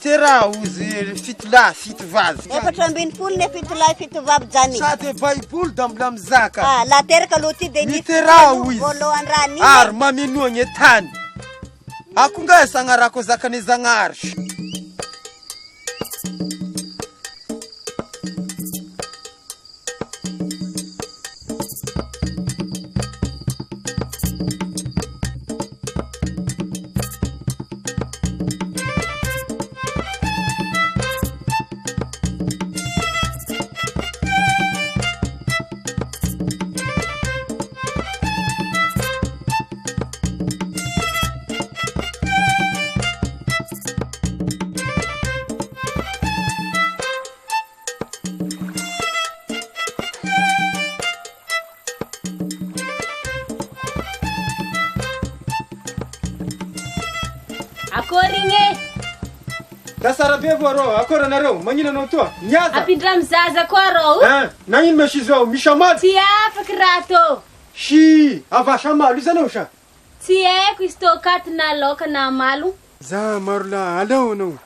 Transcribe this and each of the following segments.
litera ozy fitolahy fito vazy. Efatra ambin'ny folo ne fitolahy fito vavy jany. Sady baiboly da mbola mizaka. La teraka aloha ty de litera ozy. Voalohany raha ny. Ary mamenoagny tany. Ako nga sagnarako zakany zagnary. Akoringe. Dasara be voro, akora nareo, magnina no toa. Niaza. Apindram zaza koa rô. Na ino mesh izy ao, misy amaly. Tsy afaka raha tô. Shi, avasy amaly izy anao sa. Tsy haiko izy tô katy na laoka na malo. Za maro la, alao anao.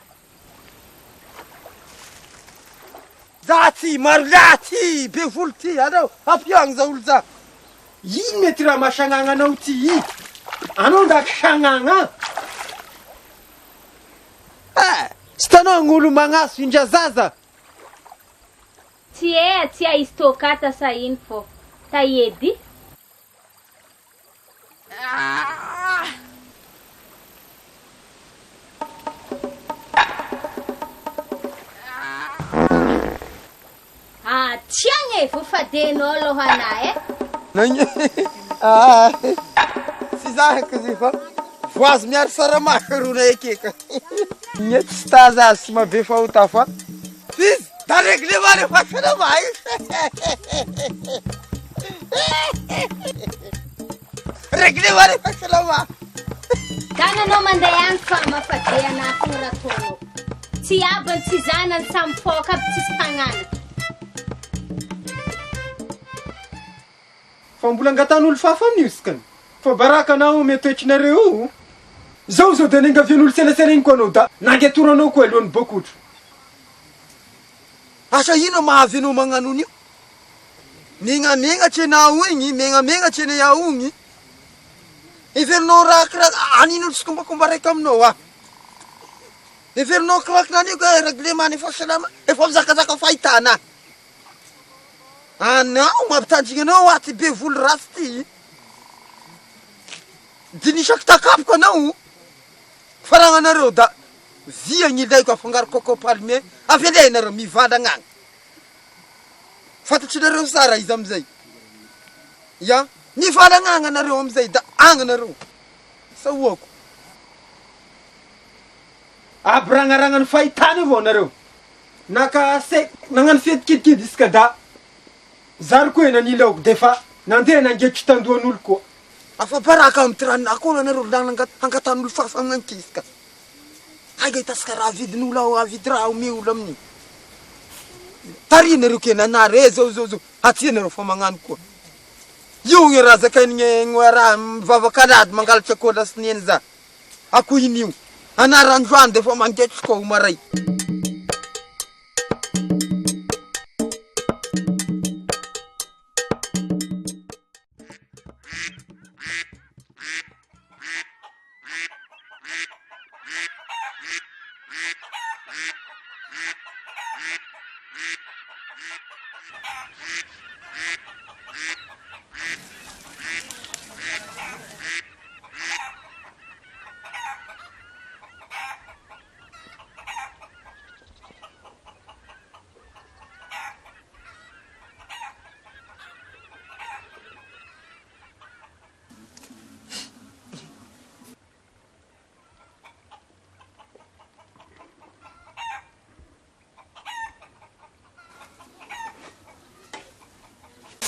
Za ty, maro la ty, be volo ty, alao, ampiagny za olo za. Ino mety raha mahasagnagna anao ty? Anao ndaky sagnagna. Sy tanao gn'olo magnaso indra zaza. Tsy izy tô kata sa ino fô. Ta edy. Tiagna e, voafadenao alohanay e. Sy zahako izy fa voazy miaro saramaso rona ekeka. Nyety sy taza azy sy mabe fahota fa. Fizy, da regle mare fa sarama regle mare fa sarama. Tananao mandeha agny fa mafade anatiny raha ataonao. Tsy abany tsy zanany samy foka aby tsisy mpagnana. Fa mbola angatan'olo fafa amin'io sikany. Fa baraka anao metoetrinareo. Zao da nengavian'olo selasela igny koa anao da nangetoranao koa alohan'ny bokotro. Asa ino mahavy anao magnano an'io? Megnamengatry anao igny, megnamengatry eny ao igny. Iverinao raha anino tsy kombakomba raiky aminao ah. Iverinao kirakirany ka reglemany fahasalama efa mizakazaka fahitana. Anao mampitandrigna anao aty be volo rasy ty. Dinisaky takapoka anao. Faragnanareo da via gny ilaiko afangaro coco palmier avelenareo mivandagna agny. Fantatrinareo sara izy amizay. Ya, mivandagna agny anareo amizay da agny anareo. Saoako. Abrangaragnany fahitany avao nareo. Naka se nagnano fety kidikidy iska da zary koa nany laoko defa nandeha nangetry tandoan'olo koa. Afa baraka amin'ny tirana akona nareo hangatan'olo fafa amin'ankisika. Haiga hitasika raha vidin'olo ao avidy raha ome olo amin'iny. Tarinareo ke nanary zao atianareo fa magnano koa. Io gny raha zakainy gny raha mivavakalady mangalatra kola sy neny za. Ako in'io. Anarandroany defa mangetry koa maray.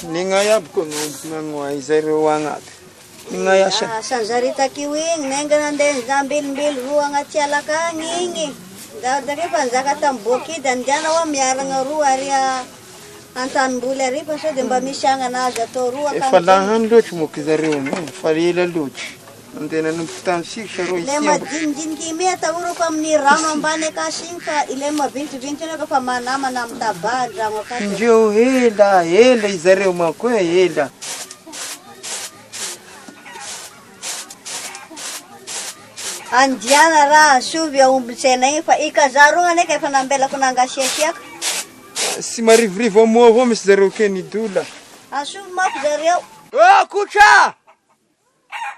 Ningay abko nangwa izero angaty. Ningay asa. Sanjari takio igny nenga nandeha zambilimbily roa agnaty alaka agny igny. Da rehefa nizaka tamboky da andiana ao miaragna roa ary antanimboly ary fa sao de mba misy agnanazy atao roa. Efa lahany loatry moky zareo, fa ela loatry. Andena nompitan sisa ro Le isi. madinidiniky meta oroko amin'ny rano ambany akasiny fa ile mavintrivintra naka fa manamana amin'ny tabary rano akato. Indreo ela izareo manko ela. Andiana raha sovy aombontsena igny fa ikazaroa neka efa nambelako nangasiasiaka. Sy marivorivo amoa avao misy zareo kenidola. Asovy mako zareo. Oh, Kotra!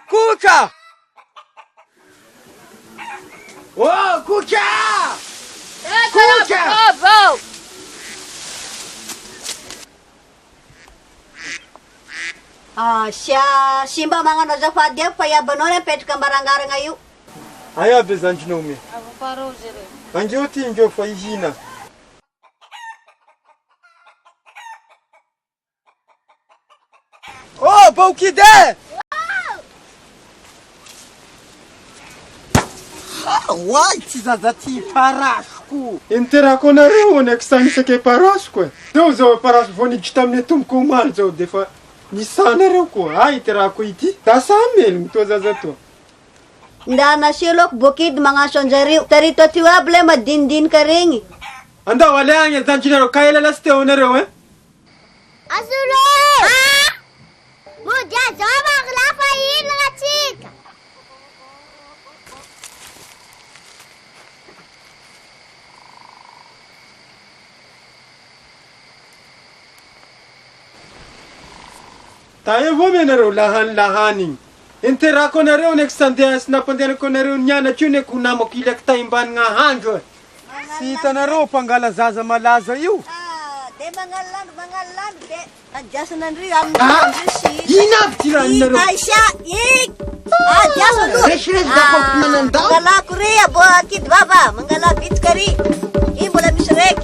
Kotra! Oh, Kotra! Kotra! Simba magnano azafady ako fa iabanao apetraka ambarangaragna io. Ay aby zanjinao me. Angeo ty ingeo fa ihina. Oh, Baukide! Why tsy zaza ty parasoko? Interako anareo anaky sanisake parasoko e. Zao zao parasoko vao niditra tamin'ny tomboko omaly zao defa nisanareo koa. Ay interako ity. Tasa amelo mitoa zaza toa. Nda nasiloko bokidy magnaso anjareo. Tarito ty aby le madinidinika regny. Andao ale agny zanjinareo ka ela lasy teo anareo e. Azolo! Mudia zova lafa ilagna tsika. Tayo avao me anareo lahany. Interako anareo neky sandeha sy nampandehanako anareo nianatra io neky ho namako ilaky taimbanigna handro e. Sy hitanareo mpangala zaza malaza io. De mangalandu de ajasanandri amin'ny si. Ina aby ty raninareo? Aisha, ik. Ajasa lu. Resirez dapat manandao. Mangala kuri abo kid baba, mangala bitkari. Ini boleh misrek.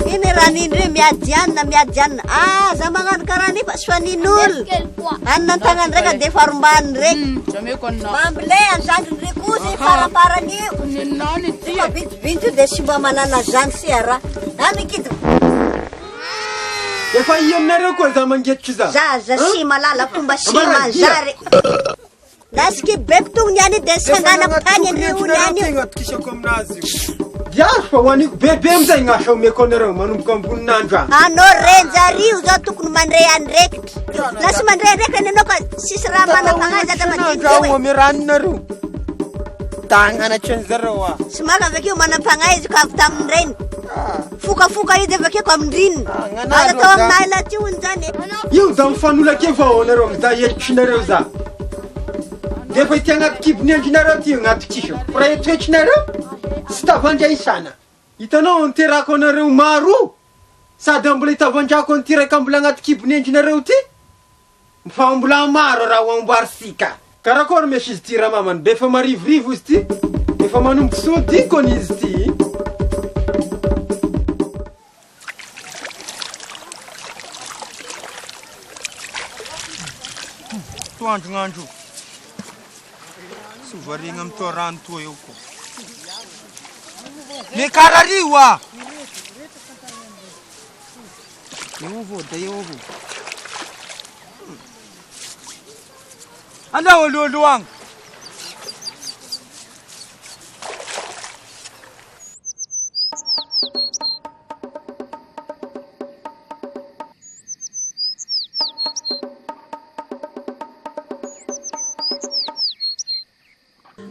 Ini ranindri miadjan. Zamangan karani Pak Swaninul. Anan tangan mereka defarumban rek. Mamble zangin rekusi para ni. Bintu desiba manana zang siara. Nani kitu. Efa ionareo koa za mangetry za. Za si malala fomba si manjary. Lasky beptung niani desangana tanya ni uniani. Tegna tikisako aminazy io. Diazo fa hoaniko bebe amizay gn'asa omeko anareo manomboka ambonin'andro agny. Anao renjario za tokony mandray andraikitra. Lasy mandray andraikitra anao ka sisy raha manapagnaja da madiniko. Ame raninareo. Tagnana tranzareo Sy maka avakeo manapagnaja ka avy tamin'ny reny. Fokafoka io de avakeo ka amindrininy. Ala tao aminahy laty io zany. Io da mifanolake avao anareo za heditrinareo za. Defa ity agnaty kibony endrinareo ty agnaty kiso. Pra etoetrinareo sy tavandraisana. Hitanao niterako anareo maro. Sady mbola itavandrako an'ty mbola agnaty kibony endrinareo ty. Fa mbola maro raha hoamboarisika. Karakory mesy izy ty ramamany be fa marivorivo izy ty. Efa manomboky sodikony izy ty. Toandro sy varigna amito rano toa eo koa. Mekarario a! Eo avao da eo avao. Alao aloalo agny.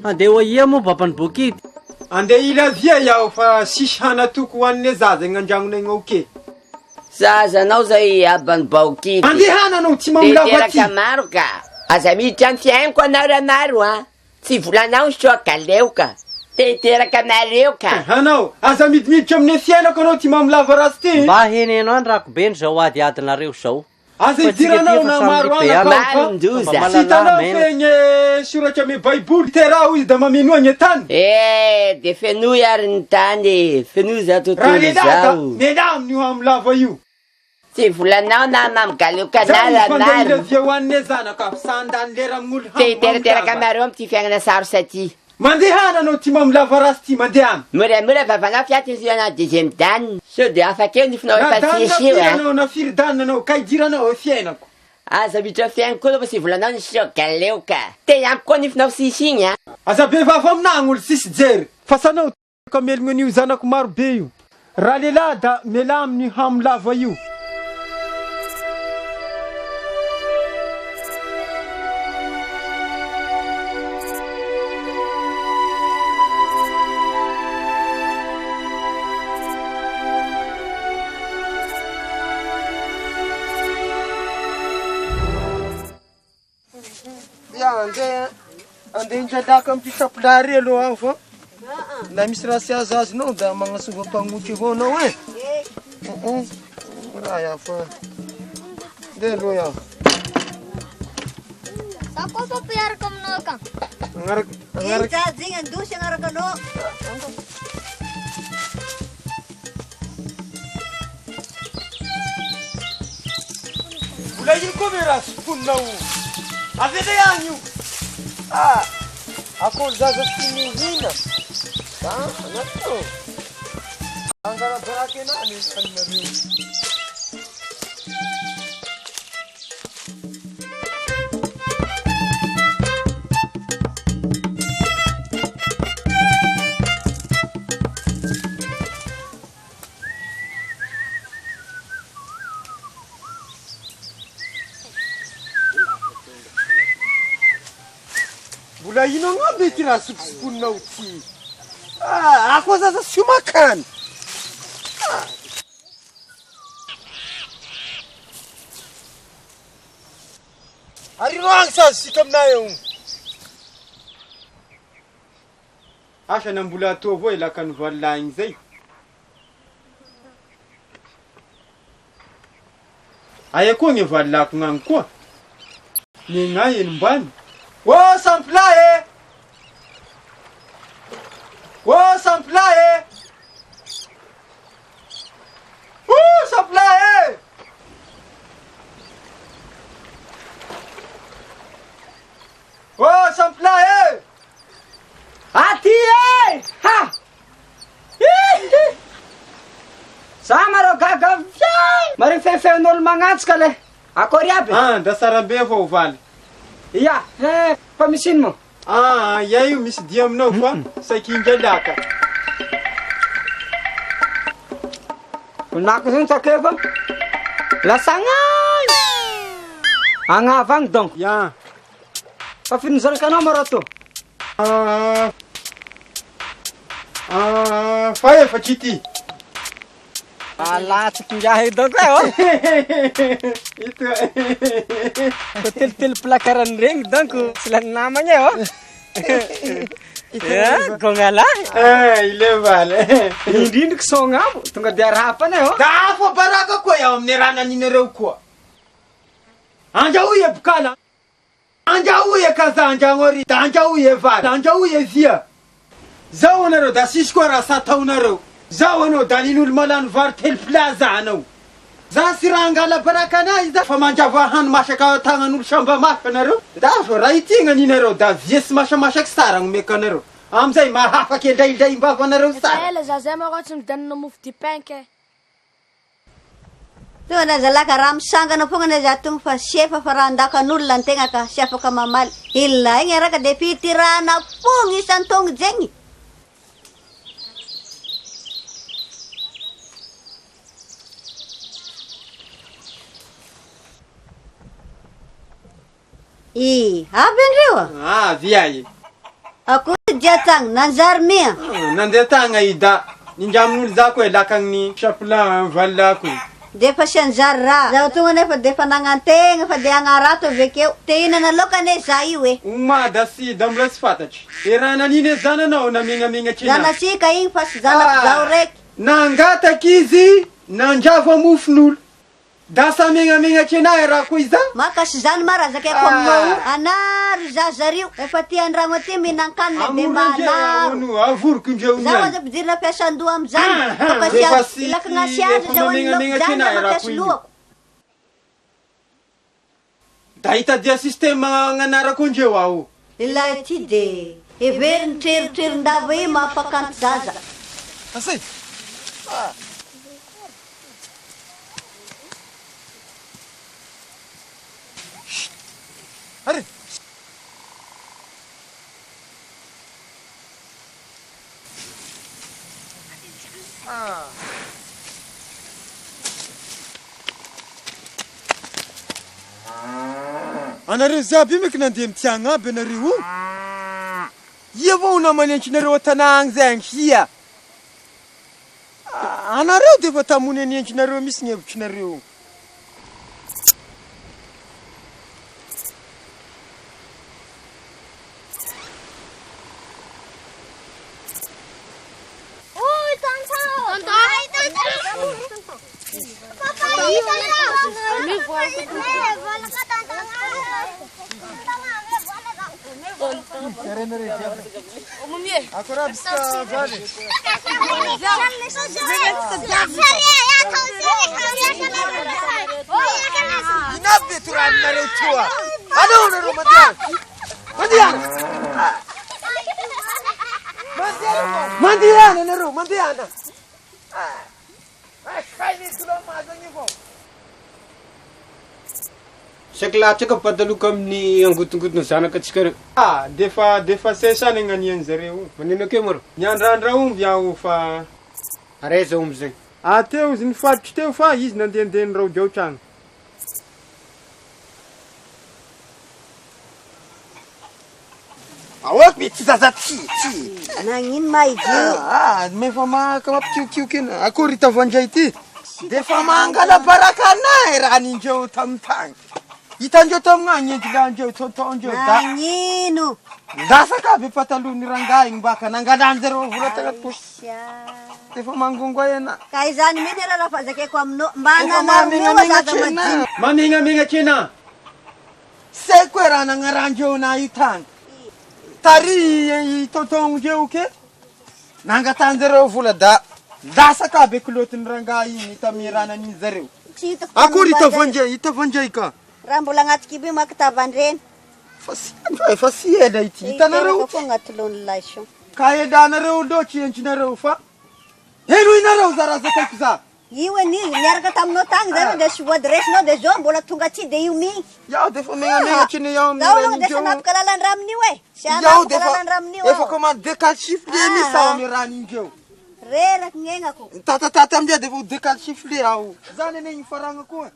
Ande oia mo papany bokidy. Ande ilavia iaho fa sisy hanatoko hoan'ny zaza gny andragnonay gn'oke. Zazanao zay abany baokidy. Andehana anao tsy mamolava ty. Teraka maro ka. Aza miditra amin'ny fiainako anao maro a. Tsy volanao soa kaleoka. Teraka nareo ka. Anao, aza midimiditra amin'ny fiainako anao ty mamolava rasy ty. Mba henenao andrako beny zao adiadinareo zao. Aza idiranao na maro Marondoza. Sy hitanao fegny soratra ame baiboly teraho izy da mamenoa gny tany. De fenoy ary ny tany. Fenoy za Raha tontolo ledaha zao. menamo io amolava io. Tsy volanao na mamigaleoka Zany anao fandeha maro. ilavia hoan'ny zanaka fa sandany lera amin'olo Teraka nareo amin'ny ty fiainana saro saty. Mandehana anao ty mamilava rasy ty mandehana. Moramora vavanao fiaty izy anao deuxième dane. Sao de afaka eo nifinao efa Nadana sisy io firanao na firidana anao ka idiranao eo fiainako. Aza mitra fiaigny koa aloha sy volanao ny sogaleo ka. Te ampy koa nifinao sisy igny a. Aza be vava aminah olo sisy jery. Fa sanao ka melogno an'io zanako maro be io. Raha lehilahy da mela amin'ny hamilava io. Andeha indradaka amin'ny pisapilary aloha aho fa na misy raha sy azazonao da magnasova mpagnotry avao anao e. Raha iaho fa ndeha aloha iaho. Sa koa fa mpiaraka aminao ka? Igny andosy agnaraka anao. Mbola ino koa ve raha sotoninao avela ihany io. Akoho zaza sy mihina. Anatao angarabaraka enany anareo. Mbola ino angamba ty raha soposoponinao ty. Akoho zaza sy makany. Arino agny sazy sika aminay eo. Asa na mbola atao avao ilaka ny valilahiny zay. Aya koa ny valilako gn'agny koa. Nenay enombany. Oh, samplae! Oh, samplae! Oh, samplae! Oh, samplae! Atie! Ha! Sa maro gaga fiay! Mari fefeon'olo magnatsika le. Akory aby? Da sara be avao valy. Ia, fa misy ino mo? Ia io misy dia aminao fa sakingalaka. Nako zany sakeva. Lasangay! Angavang dong. Ya. Fa finizarakanao maro to. Fa efatry ity. Alatsika ingahy dong oh. Ito. Hotel pelakaran regny donc tsy lany namagny oh. Gongala. Ile valy. Indrindra kisonamo tonga de arahapana oh. Da afa baraka koa iaho amin'ny raha naninareo koa. Andrahoy e bokala. Andrahoy e kaza andragnori. Da andrahoy e vary. Da andrahoy e via. Zao anareo da sisy koa raha sa ataonareo. Zao anao da nin'olo malano vary telo plaza anao. Za sy raha angala baraka anazy da fa mandrava hany masaka tagnan'olo samba mafy anareo. Da fa raha ity gnaninareo da vie sy masamasaky sara gnomeko anareo. Amizay mahafaky indraindray-mbava anareo sara. Ela za zay maro tsy midanina mofo dipainke. Tonga na zalaka raha misangana fogna na za tonga fa sefa fa raha andakan'olona ny tegna ka sy afaka mamaly. Ila igny araka de pitirana fogna isan-taogno zegny. Avy andreo Viay. akory dia tagna nanjary mia. Nandeha tagna i da nindramin'olo za koa lakagny chapelan valilako. Defa sy anjary raha. Zaho tonga nefa defa nagnantegna fa de agnarato avekeo. Te hinana lokane za io e. Uma da sy da mbola sy fantatry. E raha naniny e zananao na megnamegnatrina. Zanasika igny fa sy zanako zaho raiky. Nangataky izy nandrava mofon'olo. Da sa megnamengatry anahy raha koa iza. Maka sy zany mara zakako aminao. Anary za zario. Efa ty andragno aty mihinan-kanina de manaro. Avoroko indreo Zaho aza mpidirina fiasan-doha amizany. Fa sy ilaka gnasy azy zaho aniloko zany na mampiasy lohako. Da hitadia système gn'anarako indreo aho. Ilahy ty de Heveriny treritrerindava io mampakanto zaza. Asay. Are. Anareo ziaby meky nandeha mitiagna aby anareo io. Ia vao namany antsinareo an-tanà agny zay agny hia. Anareo dia efa tamony any antsinareo misy ny hevitrinareo. Oi, Tantão! Ako rabi sa vale. Inabi turan na rin tua. Ano na rin madiyan? Madiyan! Madiyan na rin, madiyan na. Ay, kainin ko lang mazang niyo po. Saklatsa ka padalo kami ang gutong-gutong sana ka tsikara. Defa sesana nga niyan zareo. Manino ke moro? Nyan randra biao fa areza zay. Teo zin fatch teo fa izy nandendendrao diao trano. Awak bit zazaty. Nagnino ma izy io? Mefa makapikiukiu kena. Ako rita vandray ty. Defa mangala barakanay raha ninjeo tam tany. Hitandreo tamin'agny endilandreo totaondreo da Nagnino? ndasaka be patalony rangahy igny mbaka nangalany zareo vola tagnaty posy. Defa mangongoay ana. Ka izany mihitsy raha fazakeko aminao. Mba nanaromeo zaza madinika. Mamegnamegna kena. Saiko e raha nagnarandreo na io tany. Tary totaondreo ke nangatanjareo vola da ndasaka be kilotiny rangahy igny tamiranan'iny zareo. Tsy hitako Akory tany hitavandray ka. raha mbola agnaty kiby makitavandreny. Fa si ela ity hitanareo. Koa agnaty lon'laison. Ka edanareo loatry entrinareo fa eno inareo za raha zakaiko za. Io anizy miaraka taminao tagny zareo dia sivody resinao dia zao mbola tonga tsy dia io mihy. Iaho defa megnamegnatry ny iaho Zaho aloha dia sanapaka lalany raha amin'io e. Sy Iaho anapaka lalany raha amin'io efa aho. commande décalciflé misy aho amy raha ninjeo. Reraky gn'aignako. Tatatata amizay defa ho décalciflé aho. Zany ane igny faragna koa.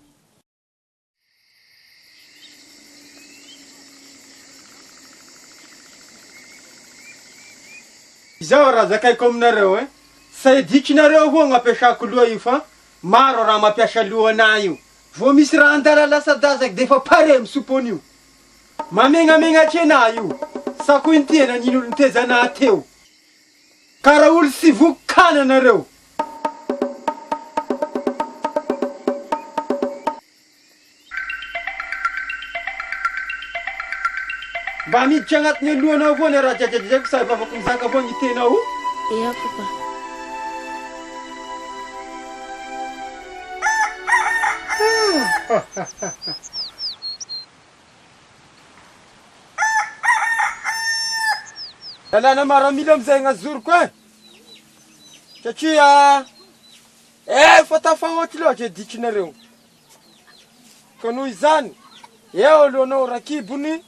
Izao raha zakaiko aminareo sahiditrinareo ho gn'ampiasako loha io fa maro raha mampiasa lohana io. Vao misy raha andala lasadazaky defa pare misopo an'io. Mamegnamegnatry ana io. Sako intena nin'olo nitezana teo. Kara olo sy vokana anareo. Mba miditra agnatin'ny lohanao avao ny raha jajajajaiko sady mba afaka mizaka avao ny tenao. Iya, papa. Lalàna maramila amizay gn'azoriko e. Satria efa tafahoatry loatra e ditrinareo. Ka noho izany eo aloha anao rakibony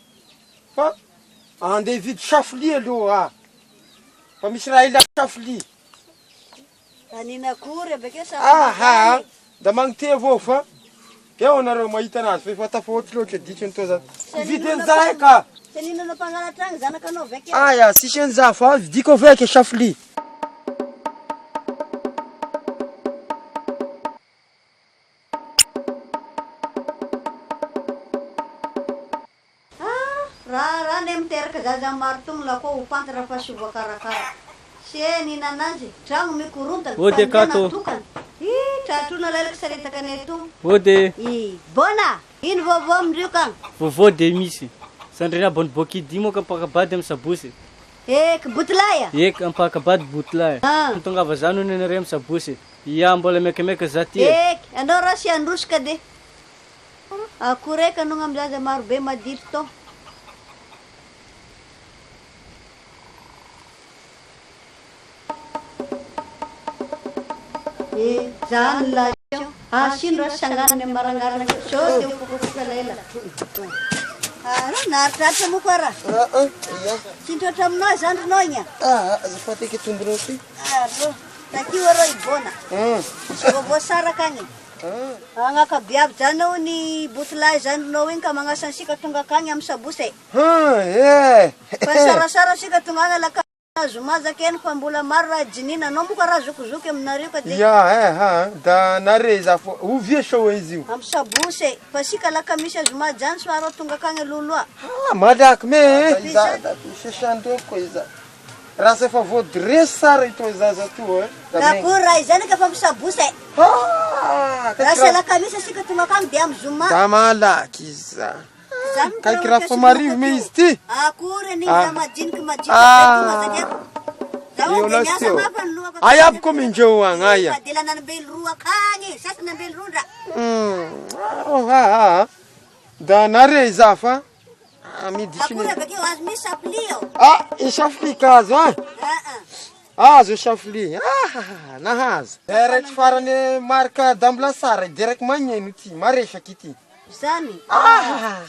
fa andeha hividy safili aloha fa misy raha ila safili. Aninakory abekeo Aha, da magnite avao fa eo anareo mahita anazy fa efa tafahoatry loatra e ditriny to zany. Vidy an'izay ka. Saninanao mpangalatra agny zanakanao vekeo. Aya, sisy an'iza fa vidiko aveke safili. Raha ne miteraka zaza maro togno la koa ho pantatra fa sy voakarakara. Se ninanazy tragno mikorontana. Ode kato. Tratrona lalaka saretaka anay to. Ode Bona, ino vaovao amindrio kagny? vovô de misy. Sandrina bony bokidy moka ampakabady amy sabosy. Ek botilaya. Eka ampakabady botilay. Mitongava zany ny anareo amy sabosy. Ia mbola mekameka za ty. Ek, anao raha sy androsika de. Akoreka anao amy zaza maro be madito to. Zany la sino sanganany marangarana so teo kokoka lela. Naritratra mo koa raha. Sintratra aminao zany rinao igny. Azafady eky tombonao ty. Takio arô ibona. Vovô sara kagny. Agnakabiavy zany ao ny botolay zany rinao igny ka magnasa ansika tonga kagny amin'ny sabosy. Fa sarasara sika tonga agny alaka azo mazaka eny fa mbola maro raha jinina anao moka raha zokozoky aminareo ka de. Da nare za fo ovia sao izy io. Amin'ny sabosy fa sika laka misy azo majany soaro tonga kagny loloa. Malaky me. Da sesandro ko iza. Raha se fa vodresy sara ito zaza to Kakura raha izany ka fa misabosy. Raha se laka misy sika tonga kagny de amin'ny zoma. Da malaky iza. Kaiky raha fa marivo me izy ty. Akory ny majiniky majiniky Ay aby ko mindreo agny aya. Delana nambely roa kagny, sasany nambely rondra. Da nare iza fa. Akory bakeo azo misy sapli eo. Isafli ka azo azo isafli. Nahazo. Raiky farany marika dambla sara direct magneno ty maresaky ty. Zany.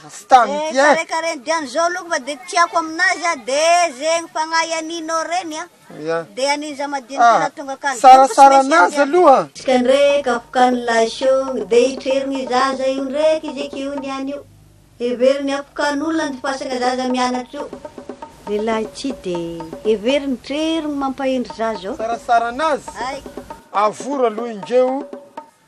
Stamy ty Kare diany zao loko fa de tiako aminazy de zegny fagnahy aninao reny de aninza madiniky tonga kany. Sarasara nazy aloha. Iska ndraiky afokany lasogny de itreriny zaza io ndraiky izy akio niany io. Heveriny afokan'olona ny fasaka zaza mianatra io. Lehilahy tsy de heveriny treriny mampahendry zaza io. Sarasara nazy. Avoro aloha indreo.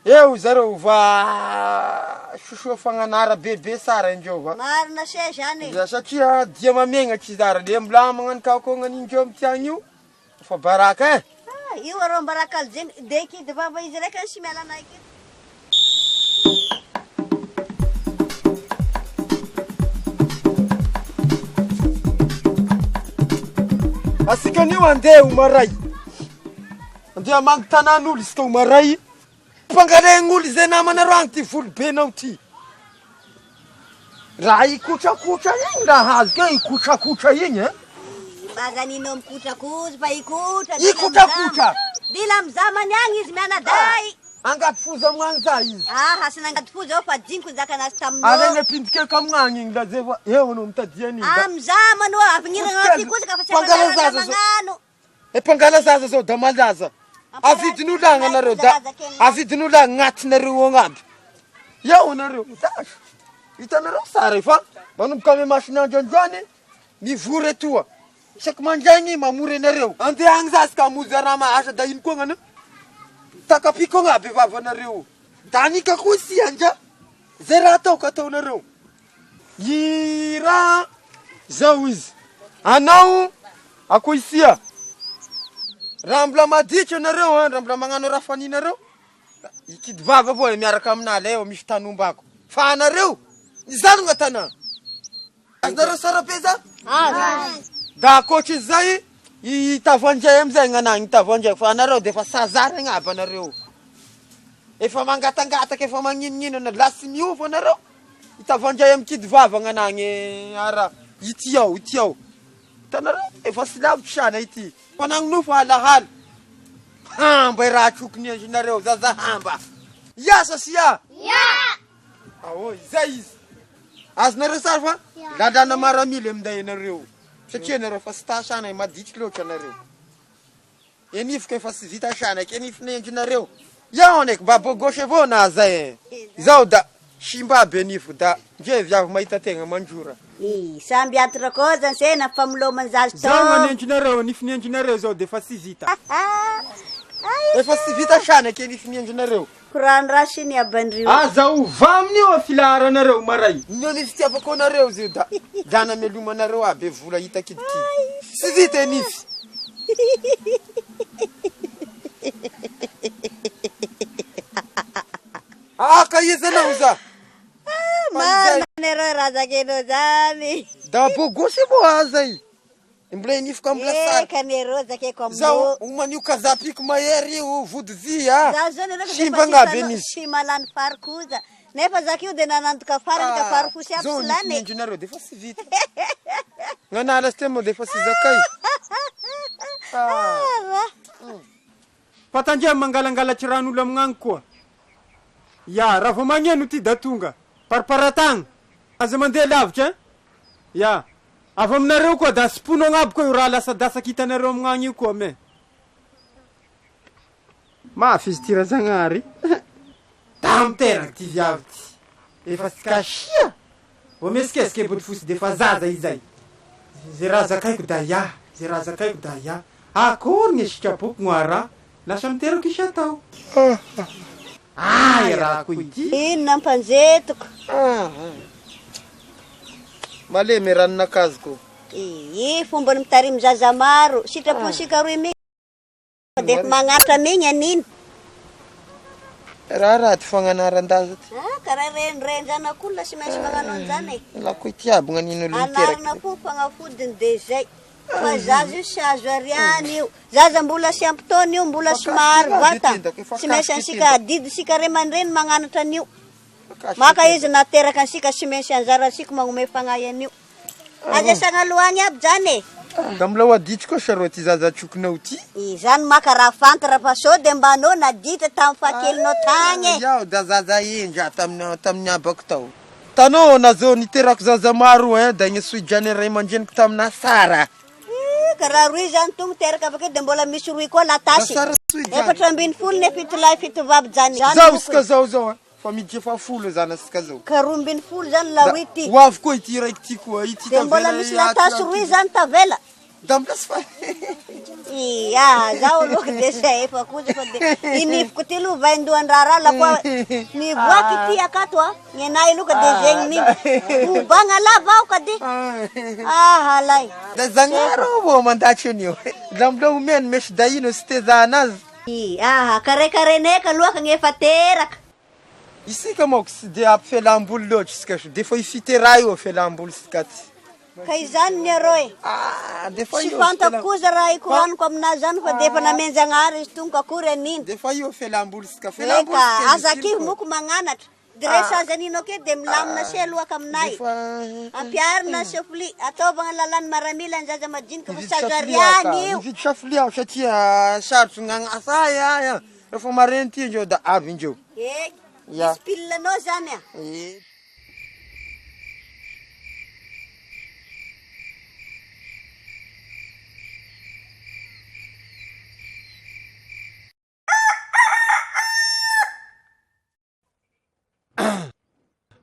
Eo zareo va sosoa fagnanara bebe sara indreo va. Marina se zany. Satria dia mamegnaky zara le mbola magnano kaokongany indreo amin'ny tiagny io. Fa baraka io arô baraka alzeny de kidy vava izy raiky sy miala anaiky. Asika nio andeha omaray. Andeha mangy tanan'olo isika omaray. Pangaregny zay namanareo agny ty volobenao ty. Raha ikotrakotra igny raha azo ke ikotrakotra igny Bazaninao mikotrakotra fa ikotra. Ikotrakotra. Dila mizamany agny izy mianaday. Angaty foza amigny za izy. Hasina angaty foza fa diniko zakanazy taminao. Areny apindikeko amigny igny la zay va eo anao mitadiany igny. Amizamany oa avignirana aty kosa ka fa Pangala magnano. Pangala zaza zao da malaza. Avidin'olo agny anareo da avidin'olo agny agnatinareo agnaby. Eo anareo mitasy. Hitanareo sara fa manomboka ame masin'andro androany mivory etoa. Isaky mandraigny mamory anareo. Andeha agny zasy ka moza raha mahasa da ino koa gnana. Takapiko agnaby vavanareo. Da anika koa si anja. Zay raha ataoko ataonareo. I raha zao izy. Anao ako isia. Raha mbola maditra anareo raha mbola magnano raha faninareo. Ikidy vava avao miaraka aminala eo misy tanombako. Fa anareo izany gn'atana. Azonareo sara be za? Da akoatra izay itavandray amizay gn'anagny itavandray fa anareo de fa sazara agnaby anareo. Efa mangatangataka efa magninonino na lasy miova anareo. Itavandray amy kidy vava gn'anagny ara ity ao ity ao. Tanareo efa sy lavitry sana ity. Fa nagnonofo halahala. Hamba raha trokony endrinareo zaza hamba. Iasa sia? Zay izy. Azonareo sara fa? Lalana maramily aminday anareo. Satria anareo fa sy tasana maditry loatra anareo. Enifoka efa sy vita sanaky enifony endrinareo. Iaho aneky babo gauche avao na zay. Zao da simbaby enifo da ndre viavy mahita tegna manjora. Samby antrako zany sena familomany zazy Zao manendrinareo enifony endrinareo zao de fa sy vita. Efa sy vita sanaky enifony endrinareo. Korany raha sy ny abandrio. Zao va amin'io filaharanareo maray. Nio nisy tiavako anareo zio da dana melomanareo aby vola hita kidikidy. Sy vita enify. Ka izy anao za. Manareo raha zakenao zany. Da bogosy moa zay. Mbola enifika mbola sara. Kanero zakeko aminao. Zao umanio kazapiko mahery io vody vy Zaho zany reka Simba ngaby enify. sy malany fary koza. Nefa zakio de nanantoka farany ka fary fosy aby Zao sy lany. endrinareo de fa sy vita. Gn'anala sy moa de fa sy zakay. patandria mangalangalatry ran'olo amin'agny koa. Ya, raha vao magneno ty da tonga. Pariparatagna. Aza mandeha lavitra, ya. Avy aminareo koa da sipono agnabo koa io raha lasa dasaky hitanareo amin'agny io koa me. Mafy izy ty Razagnahary. Da miteraky ty viavy ty. Efa tsy kasia. Vao mesikesiky e bodifosy defa zaza izay. Ze raha zakaiko da ya. Ze raha zakaiko da ya. Akory gne sitrapoko gnoara. Lasa miteraky isy atao. Ay raha koa ity. Inona mpanjetoko? Malemy ranonakazoko. Fomba mitarimy zaza maro. Sitraposika roy migny. Defa magnatra migny aniny. Raha ty fagnanaran-daza ty. Karaha renrenjanak'olona sy maintsy magnano an'izany e. La koa ity aby gn'anin'olo miteraky. Anarana koa fagnafodiny de zay. Fa zaza io sy azo ariany io. Zaza mbola sy ampy taona io, mbola somary vata. Sy maintsy ansika adidisika ray aman-dreny magnanatra an'io. Maka izy nateraka ansika sy maintsy anjaransika magnome fagnahy an'io. Aza sagnalohany aby zany e. Da mbola hoaditry koa sarô ty zaza trokinao ty. Izany maka raha fantara fa sao de mba anao naditra tamin'ny fahakelinao tagny e. Iaho da zaza endra tamin'ny abako tao. Tanao nazo niterako zaza maro da igny soijany ray aman-dreniko tamina sara. Karaha roy zany tonga teraka avake de mbola misy roy koa latasy. 420 ne fito lahy fito vavy zany. Zao sika zao. Fa miditra 7 zany asika zao. Ka 12 zany la roy ty. Hoavy koa ity raiky ty koa ity de mbola misy latasy roy zany tavela. Da mbola sy fa. Zao aloha de zay efa koza fa de inifiko ty aloha vaindohan-draharaha la koa nivoaky ty akato gn'enahy aloha ka de zegny miny. Obagna lava aho ka de. Halay. Da zagnaro vao mandatry an'io. Da mbola omeny mesy da ino sy tezahana azy. Karekareneka aloha ka gnefa teraka. Isika moa sy de ampy fialam-boly loatra isika so. Defa ifiteraha io fialam-boly sika ty. Ka izany ny arô e. Defa Sy io. fantako koza raha ikoraniko aminazy zany fa defa namenjagnahary izy tonga akory aniny. Defa io fialam-boly sika. Eka, azakivo moko magnanatra. Diresa azaninao ke de milamina se alohaka aminay. Ampiarina sofli, ataovagna lalany maramila ny zaza majinika fa sazariany io. Mividy safili aho satria sarotsy gn'agnasay. Rehefa mareny ty indreo da avy indreo. Misy pilanao zany a.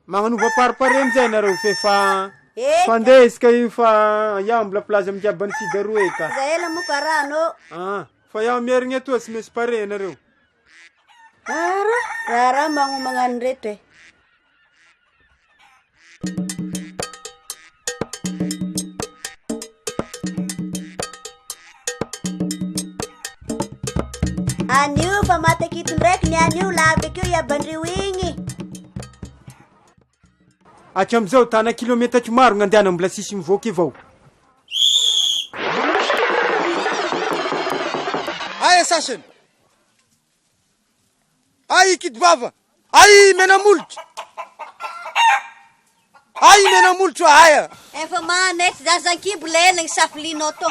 Magnanova paripare amizay nareo fefa fandeha isika io fa iaho mbola plazy amin'ny jiabany figaroe ka. Zahela mo karano. Fa iaho mierigny atoa tsy mesy pare nareo. Raha magnano reto e. Anio fa matakito ndraiky ny anio la avekeo iabandreo igny. Hatramizao tana kilometatra maro gn'andeana mbola sisy mivoaky avao. Aya sasany. Ay kidy vava. Ay menamolotro. Ay menamolotro aya. Efa manety zazankibo le elagny safilinao to.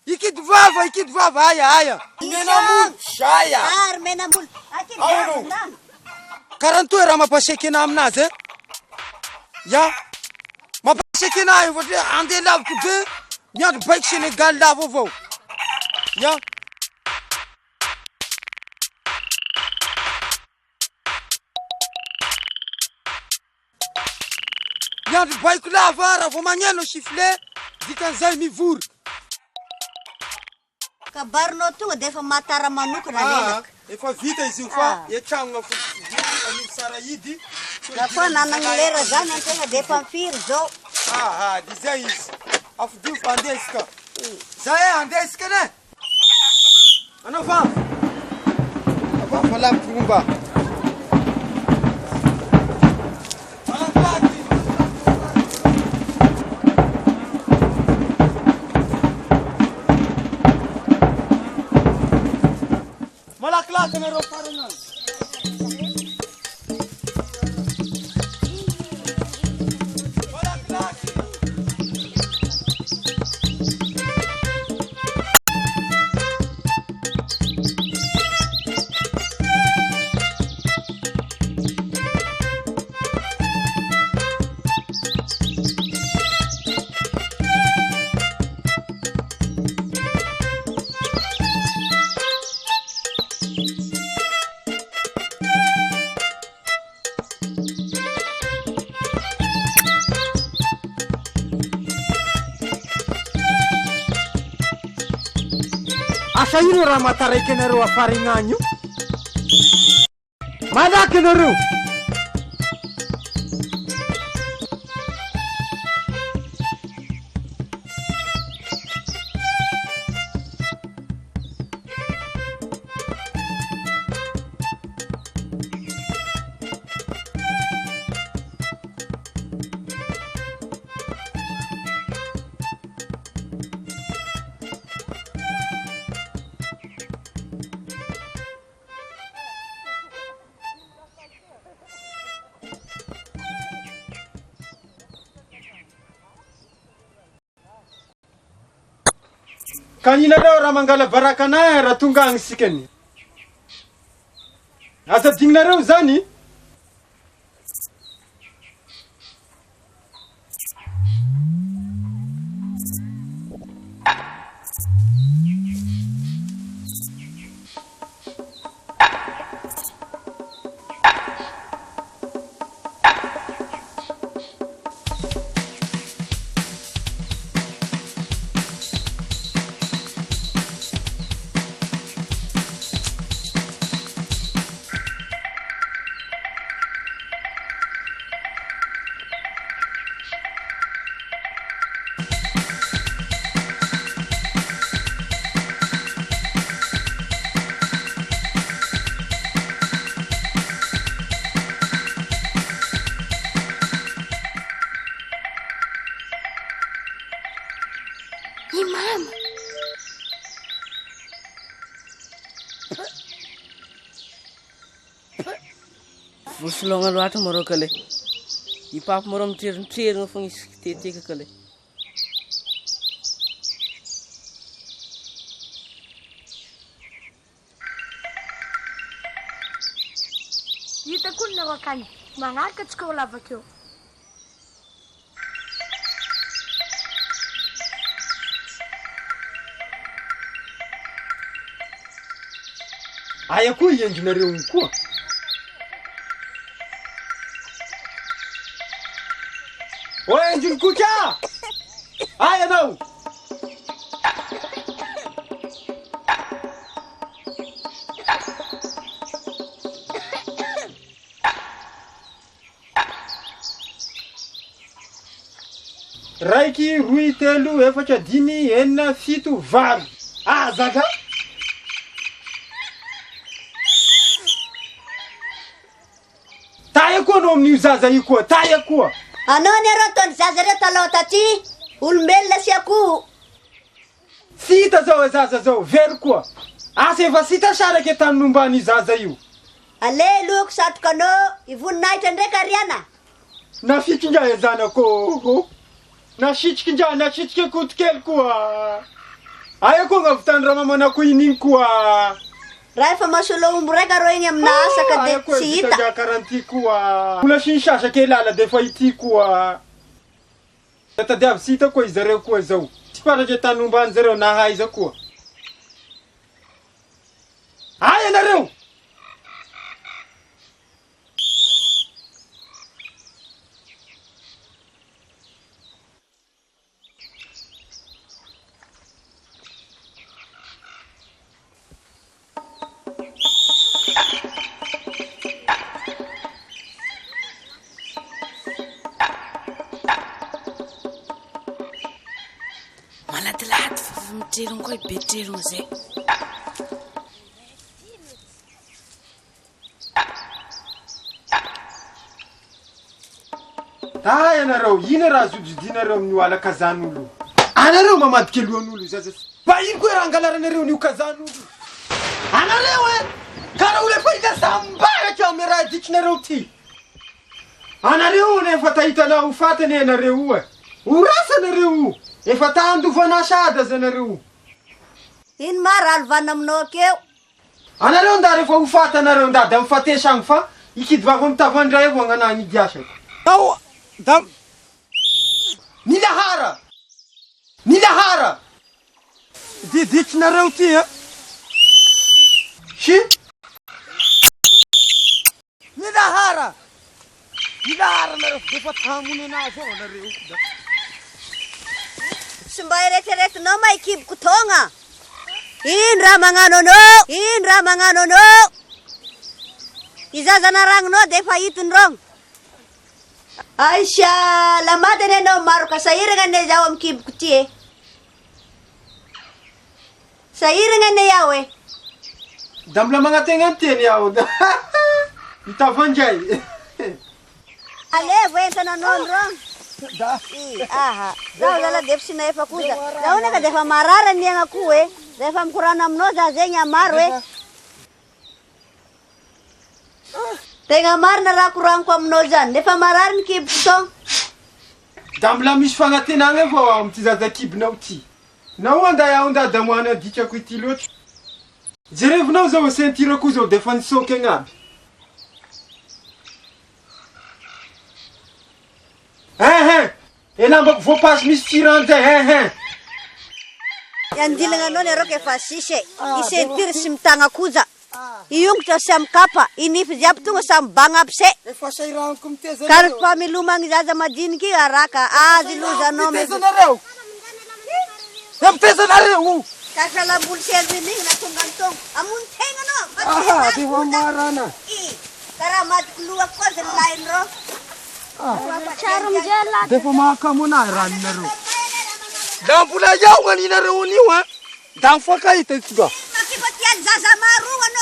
Ikidy vava aya. Menamolotro aya. Ary menamolotro. Akidy vava. Karantoe raha mampaseky ana aminazy ya. Mampaseky ana io fa andeha laviko be miandro baiky Senegal lavo avao. Ya. Miandro baiko lava raha vao magneno sifflet dikan'izay mivory. Kabarinao tonga de efa matara manokana lelaka. Efa vita izy io fa etragno anio sara idy. Da koa nanagny lera zany antegna de efa mifiry zao. Di zay izy. Afidio fa andeha isika. Zay andeha isika ne. Anao vavy. Vavy lampomba. Malakilaky nareo farana. asa ino raha mataraiky anareo afara ignany io malaky anareo kaninareo raha mangala baraka anahy raha tonga agny sikany asa digninareo zany Vosolonga loatra maro kale. Ipapy maro mitreritrerina fogna isaka tetika kale. Hitako ny nareo akany magnaraka antsika ho lavakeo. aya koa iendrinareo koa oe endriny koka aya anao raiky roy telo efatra dimy enina fito valo zaka taya koa anao amin'io zaza io koa taya koa anao ny areo ataony zaza reo taloha taty olombelona siako sita zao e zaza zao very koa asa efa sita saraky tanombany zaza io ale loko satroka anao ivoninahitra ndraiky ariana nafikindra e zanako nasitriky kotikely koa aya koa gnavitany ramamanako ininy koa raha efa masolo ombo raika ro igny amina asaka de tsy hita karanty koa mbola sinisasaka elala de fa ity koa tadiavy sy hita koa izareo koa zao tsy paratry tanombany zareo nahaiza koa aya anareo Maladilaty fa mitrerona koa be trerona zay. aya anareo ino raha zodidinareo amin'io ala kazan'olo anareo mamadiky lohan'olo zaza ba ino koa raha angalaranareo n'io kazan'olo anareo e karaha olo efa hita sambaraka ame raha dikinareo ty anareo nefa tahitanao ho fatany anareo io e ho rasanareo efa tandovana sady aza anareo ino ma raha alovana aminao akeo anareo nda rehefa ho fatanareo ndady amy fatesagny fa ikidy vava mitavandray avao agnanahy idiasako ao da nilahara diditsinareo ty e si nilahara nareo defa tamony anazy ao anareo sy mba eretreretinao ma ikiboko togna Indra manganono, indra manganono. Izazana rangno defa itun-rong. Aisyah, lamada na no maro ka sa irangan na jawam kib kutie. Sa irangan na yawe. Damla mga tengan-ten yaw. Itavanjay. Ale, wenta na non-rong. Aha, daw lala defsi na efa kuza. Daw na ka defa mararan niya nga kuwe. Defa mkuranam no zazenya marwe. Tenga mar na rakurang kwa mnozan. Defa mararan kib song. Damla misy fagnatenagna avao am ty zazakibinao ty. Nahoanda yaho ndada moana dikako ity loatra. Jerevinao zao sentirako zao defa nisoky agnaby. Elamba voapasy misy tiran'izay. Yandilanga no ne roke fa sise. Isentir simtanga kuza. Iyongtra sam kapa. Inif jiap tungo sam bangapse. Efa sairahako miteza Kar pamilumang zaza madiniki araka. Ziluza no me. nareo. Miteza nareo. Kasala bulsel ni na tungantong. Amun tenga no. Aha, di wa marana. Karamat keluar ko sa lain ro. Charum jela. Defa makamuna ran nareo. Dampula yaw ngani nareo ni wa. Damfaka ito tuga. Makibatian zaza maru ano.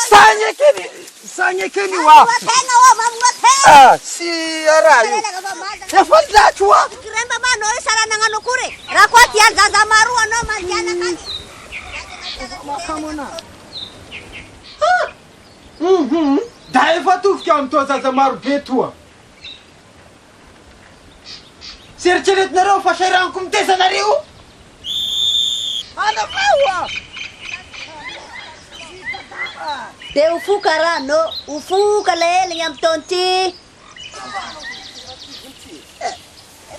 Sanye keni wa. Tenga wa mamwa Si arayo. Defa lachwa. Kiremba ba no sara nangano kure. Rakwatian zaza maru ano maljana kani. Makamuna. Da efa tufika amto zaza maro be toa. Sercheretinareo fa sairahako miteza nareo. Ana mawa. Te ufuka rano, ufuka lele nyam tonti.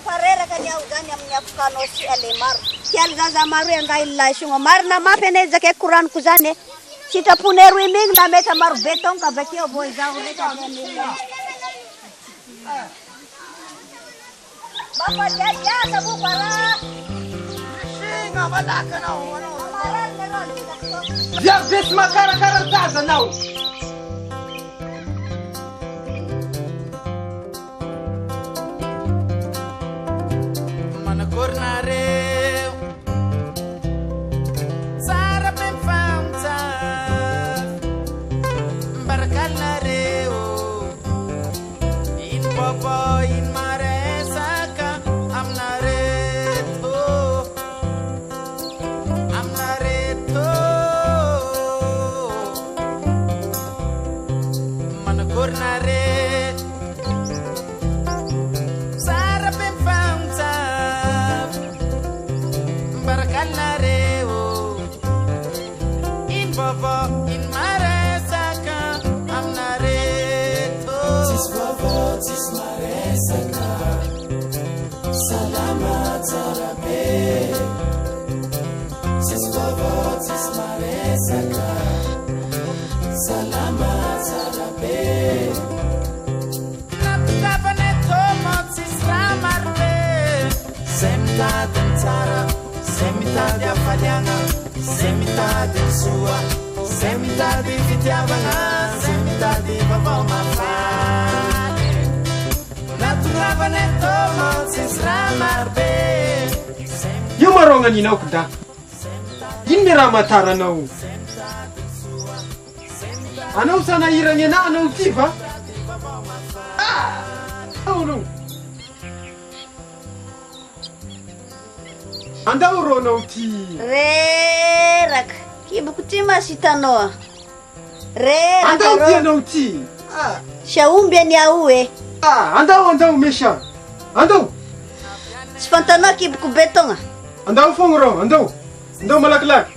Parera kanya uganya mnyafuka no si alemar. Kial zaza maru yang ilai sunga mar na mapene zake Quran kuzane. Sita puneru iming na meta maru betong ka bekio boy zau leka nemi. Bapa jaja sabu para. Singa malaka na ono. Ya bes makara taza now. Cornare Sara ben famta Barcalare in popo in mare saka amnareto mana cornare Sara ben famta in Bobo, in Maresaka, I'm Nareto. Tis Bobo, tis Maresaka, Salamat Arabe. Tis Bobo, tis Maresaka, Salamat Arabe. Napitabaneto, Motis Ramarbe, Semta Dentara. Semitade afalhanga, semitade sua, semitade fitiavana, semitade vovó mafale. Naturava neto montes ramarbe. Io maronga ni nao kuda. Inme ramatara nao. Anao sana iranya na anao tiva. Oh no. Andao rono ti. Rerak. Kibu kutima sitanoa. Rerak. Andao ti anao ti. Shaumbia ni auwe. Andao mesha. Andao. Spantana kibu kubetonga. Andao fongro, andao. Andao malaklak.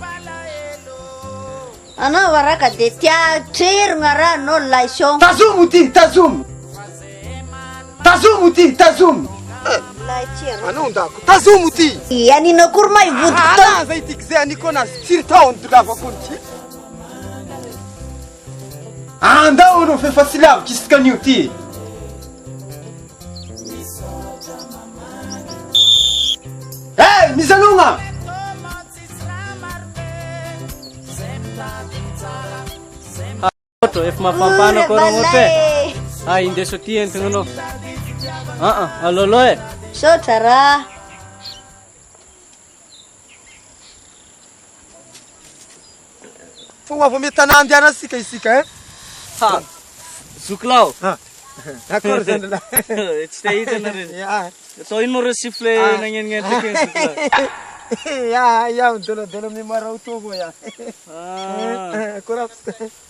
Ana waraka de tia tir ngara no laisong. Tazum ti, tazum. Tazum ti, tazum. Ano ndako? Tazum ti. Yani no kurma ivuto. Zai tikzea niko na sirta on tulava konti. Andao no fe facilav kiskaniu ti. Hey, Mizalunga! zato efa mafampana ko romote indeso ty entinanao alolo e sotra raha Fogna avy metana andiana asika isika zokolao d'accord zany la tsy te hitanareo ya so ino mo reo siffle nagnenigny take zokolao ya dolo mémoire auto vo ya kora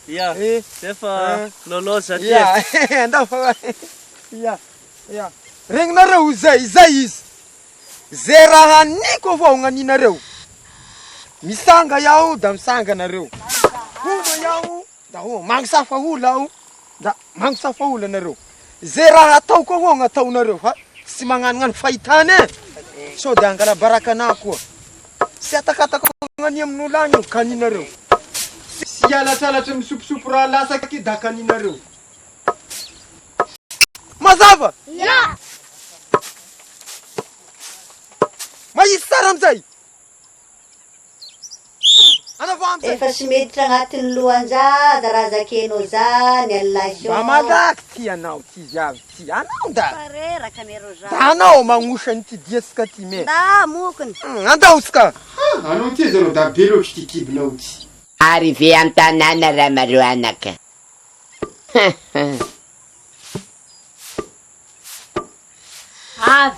ya defa lolo zaty ya ndafa ya regninareo zay izy zay raha niko avao gnaninareo misanga yaho da misanga anareo homa yaho da homa magnisafa olo aho da magnisafa olo anareo zay raha ataoko avao gn'ataonareo fa tsy magnanognano fahitany e so de angala barakana koa sy atakatako gn'ani amin'olo agny kaninareo sy alatralatra misoposopo raha lasaky da kaninareo mazava Ya. mahisy tsara amizay efa sy miditra agnatin'ny lohanza da raha zakenao zany allation malaky ty anao ty viavy ty anao da pareraka anero za da anao magnosany ty diasika ty me da mokony andaosika anao ty zano da be loatry ty kibinao ty Arrivé am tanàna raha mareo anaka.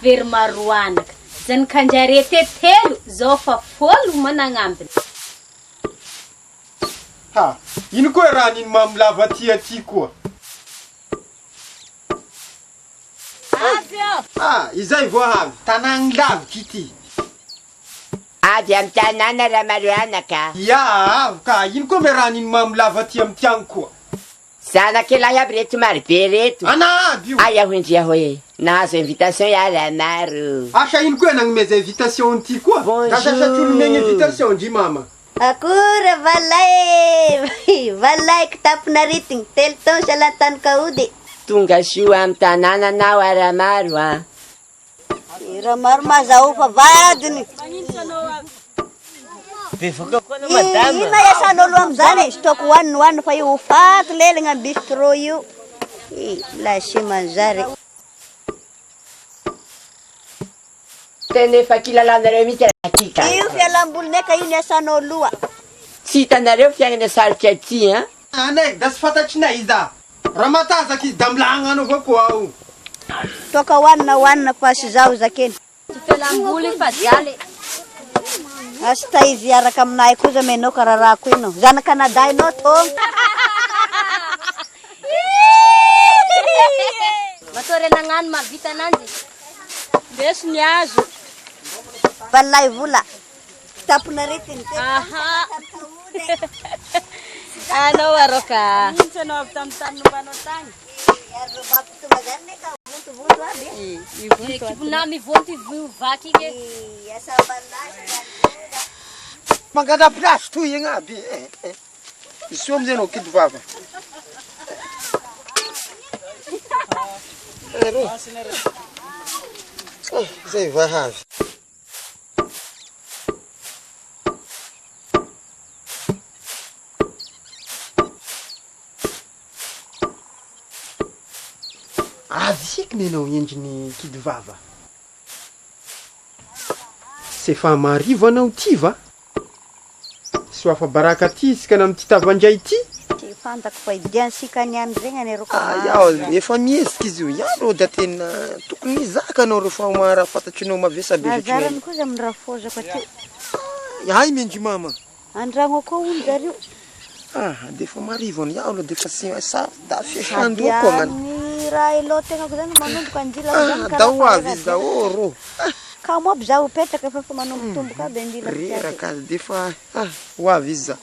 Very maro anaka zany kanjare tetelo zao fa folo managnambiny ino koa raha niny mamilava ty koa izay vo avy tanagny laviky ty Avy am tanàna raha mareo anaka. ya avy ka ino koa me raha niny mamilava ty amy tiagny koa Zanak'elahy aby reto maro be reto. anaby io Aya hoindria hoe nahazo invitation iara maro. asa ino koa nagnomeza invitation ty koa da sasatry olo megny invitation ndry mama akora valay kitaponaritigny telo taona salatany kaody Tonga soa am tanàna anao ara maro raha maro mazahofa vadiny ina iasan'olo amizany stoko hoaniny fa io faty lelagna bistro io lasy manjary Tenefa kilalanareo mihitsy raha io fialamboliny eka io niasan'oloa tsy hitanareo fiainana sarotra ty anay da sy fantatrinay izy da raha matazaky izy da milagnano avao koa aho toka hoanina fa sy zaho zakeny fialamboly fa dialy asy taizy araka aminay koa za menao kararako ino zana Canada inao tôgna matory nagnano mavita ananjy Ndesy ny azo. valay vola kitaponaritigny Anao aroka. Mintsy anao avy tamin'ny tany nombanao tany. tonga zany neka vontovonto aby kibona mivonto vaky ike asa valahy mangana plasy toy igny aby izy io amizay anao kidy vava zay vahavy aviky nenao endriny kidy vava sy efa marivo anao ty va so afa baraka ty isika na mity tavandray ty fantako fa idiansika niany regny anero yaho efa miheziky izy io iano da tena tokony mizaka anao rehefa raha fantatrinao mavesa be azarany koa za amin'ny raha fozako aty ay mendry mama andragno koa ony zareo de efa marivo any yaho aloha de efa sy sa da fiasandro koa gnany ny raha ilotegnako zany manomboka anjila da ho avy izy zao ro ka moby zaho petraka efa manombotomboka aby anjila reraka azy de efa ho avy izy za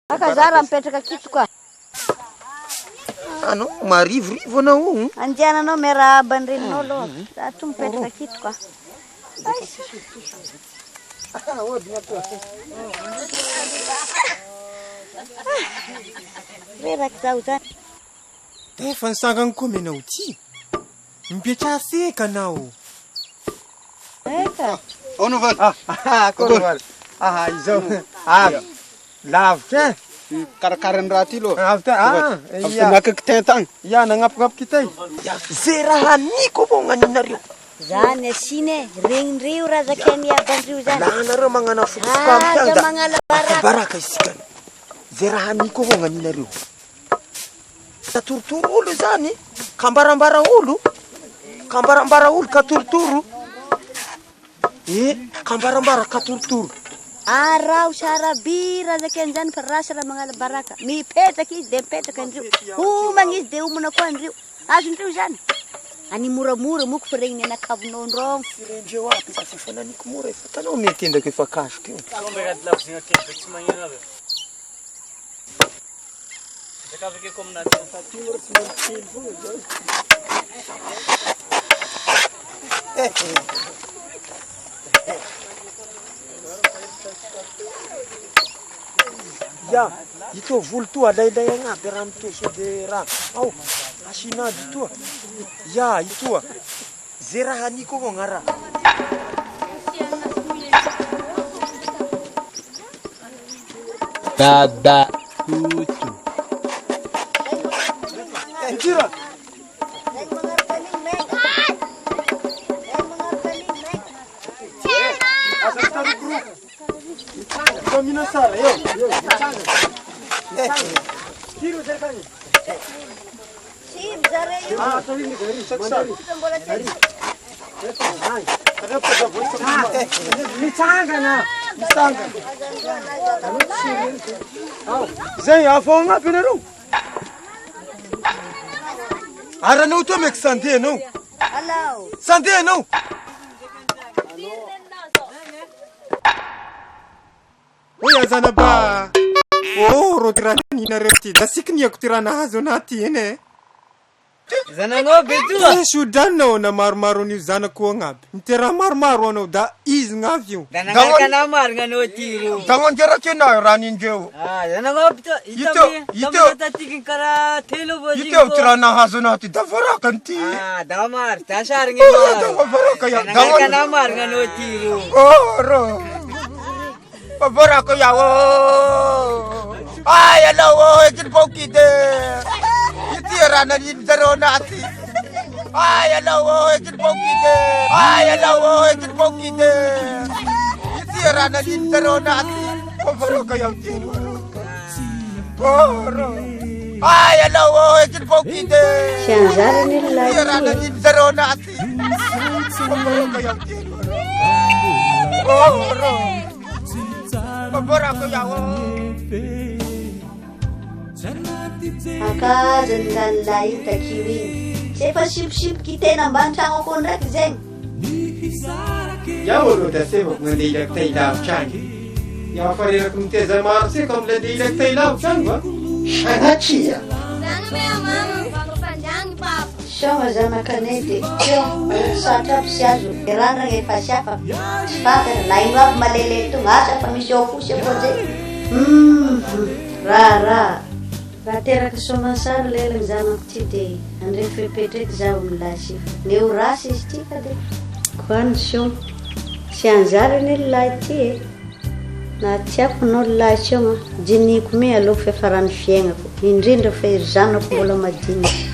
aka za raha mipetraka kito koa anao marivorivo anao andiananao me raha aban'ireninao aloha za to mipetraka kito koa reraka zaho zany da efa nisangany koa menao ty mipetra seka anao eka ono val akory val Izao. Lavitra. Karakarany raha ty lo. Lavitra. Nakaky tentagny. Ya nagnapigapi kitay. Zay raha niko avao gnaninareo. Zany asine, regny raha zakany abandrio zany. La anareo magnano fotofoka amty agny da magnala baraka. baraka isika. Zay raha niko avao gnaninareo. Katorotoro olo zany, kambarambara olo. Kambarambara olo katorotoro. Kambarambara katorotoro. Arao sarabi raha zakany zany fa rasy raha magnala baraka. Mipetraka izy de mipetraka andrio. Homagna izy de homana koa andrio. Azondrio zany. Ani moramora moko fa regny anakavonao andreo. Firendreo aby za fa naniko mora efa tanao mety endako efa kasoka io. Mbeka lavozina kely be tsy magnino avy. Mbeka avy akeko aminazy. Ya, ito volo toa lailay agnaby raha mitoso de raha. Ao, asinady toa. Ya, itoa. Zay raha niko avao gn'araha. Dada Hutu. Tira. Domina sara, yo. Tiro zay tani. Sim, zareo. Tawini gari saksa. Mitsangana. Zay afona penero. Aranao to mek santé no. Hello. Santé no. Oya zana ba. Rotirani na repti. Dasikni akutirana hazo nati ene. Zananao betua. Sudanao na maromaro ni zanako agnaby. Mitera maromaro anao da izy gnavy. Dananaka na marina no tiro. Dagnonjera kena ranindreo. Zananao betua. Ito tatikin kara telo vozi. Ito tirana hazo nati da varaka nti. Da mar, da sarngi mar. Da varaka ya. Dananaka na marina no tiro. Oro. Varaka ya. Ay hello, ekin pokide. Itira na din zero nati. Ay hello, ekin pokide. Ay hello, ekin pokide. Itira na din zero nati. Varaka ya tiro. Oro. Ay hello, ekin pokide. Sianzara nila. Itira na din zero nati. Varaka ya tiro. Oro. Varaka ya. Akazany lalay takio iny. Tsy efa siposipoky tena ambany tragno akao ndraiky zegny. Iaho aloha da sevako mandeha ilaka tailavitra agny. Iaho fa reraky miteza maro seka amin'ilay andeha ilaka tailavitra agny va? Sanatria. Soma zanakanety. Satra aby sy azo. Randrana efa sy afa. Tsy fantana. Na ino aby malele tonga asa fa misy ao fosy akao zay. Raha teraka somasary lelany zanako ty de andre fepetraky zaho milasy neo rasy izy ty fa de koany soma sy anjarany lay ty na tiako nao lay soma diniko mi aloha fiafarany fiainako indrindra fa iry zanako mbola madinika.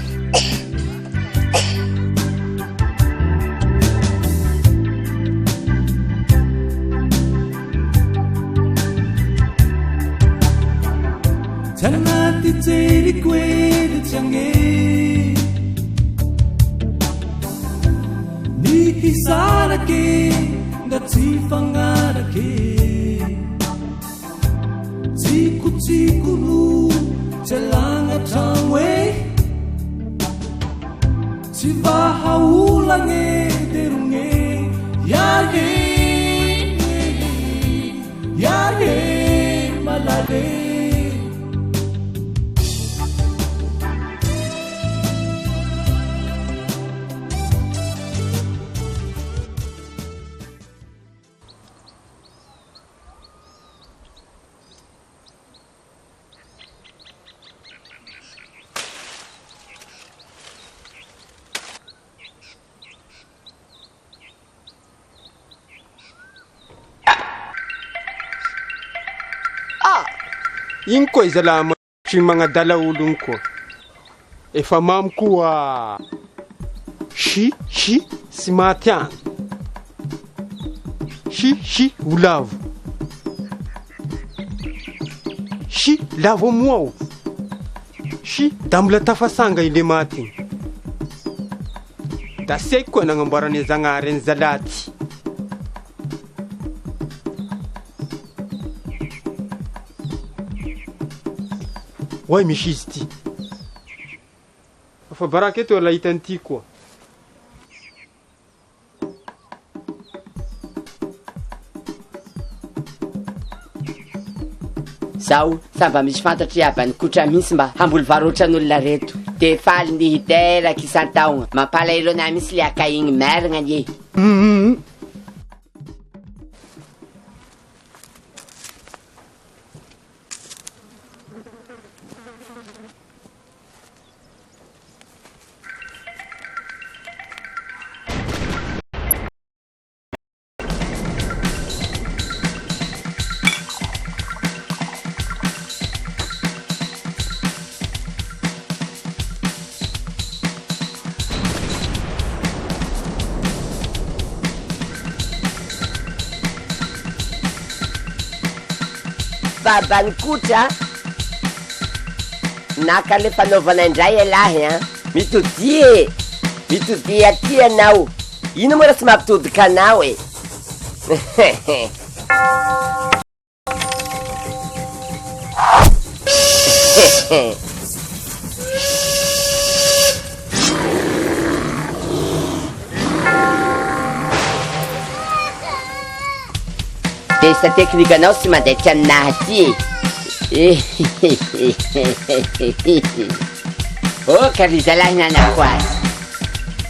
Tanati tseri kweli change Niki sarake ngati fangarake Tiku tiku nu telanga tangwe Tivaha ulange derunge Yage malade Iny koa izalahy magnadala olony koa. Efa mamy koa shi sy maty any. Shi ho lavo. Shi lavo amoao. Shi da mbola tafasanga ile maty igny. Da seky koa nagnamboarane Zagnahary any zalaty. Oy misy izy ty. Fa baraka eto la hitan'ity koa. Zaho sava misy fantatry abany kotra misy mba hamboly varotran'olona reto. De faly ny hiteraka isan-taogna. Mampalahelo na misy le akahigny merigna nie. Babany kotra naka le fanaovana indray alahy mitody aty anao. Ino moa raha tsy mampitodika anao e. Testa teknika anao sy mandeha ty aminahy ty. Oh, kary zalahy nanako azy.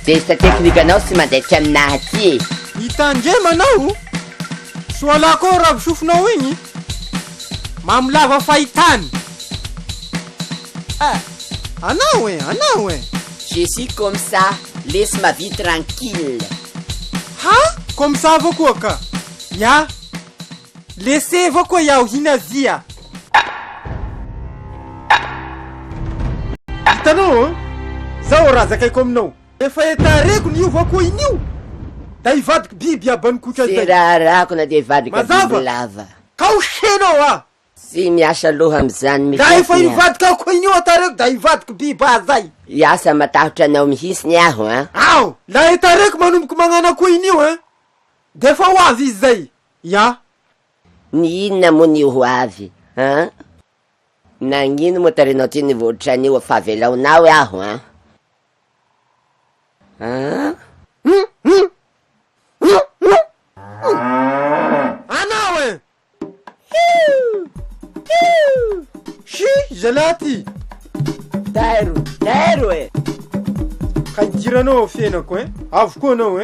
Testa teknika anao sy mandeha ty aminahy ty. Hitandrema anao? Soala koa ravisofinao igny. Mamolava fahitany. Anao e. Je suis comme ça, laisse ma vie tranquille. Ha? Comme ça avao koa ka? Ya? Laissez avao koa iaho hinavia. Hitanao zao raha zakaiko aminao. Efa etareko nio avao koa inio. Da ivadiky biby abany kotra zay. Raharako na de ivadika biby lava. Kaoshenao Sy miasa loha amizany da efa ivadika koa inio atareko da ivadiky biby zay. Iasa matahotra anao mihisiny aho Ao, la etareko manomboky magnana koa inio defa ho avy izy zay. Ya. Ny inona mo ny ho avy nagnino mo tarinao ty nivoatra anio afavelaonao aho Anao zalaty tairo kaidiranao fiainako avy koa anao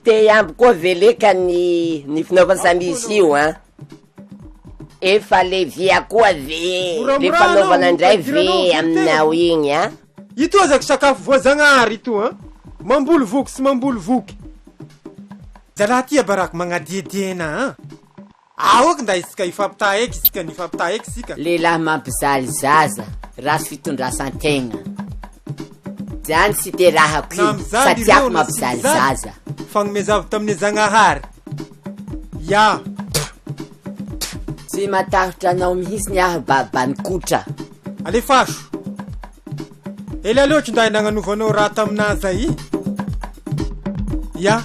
te amby koa veleka ny finaovana samisy io efa le via koa ve le fanaovana indray ve aminao igny ito azako sakafo voazagnahary ito mamboly voky sy mamboly voky. Zalaty baraka magnadiediena aoky nda isika ifampita eky isika nifampita eky sika. Lehilahy mampizaly zaza rasy fitondrasan-tegna zany sy te rahako io satiako mampizaly zaza. Fagnomezavy tamin'ny Zagnahary. Ya. Tsy matahotra anao mihisiny aho babany kotra. Alefaso. Ela loatra nda nagnanovanao raha taminazy zay. Ya.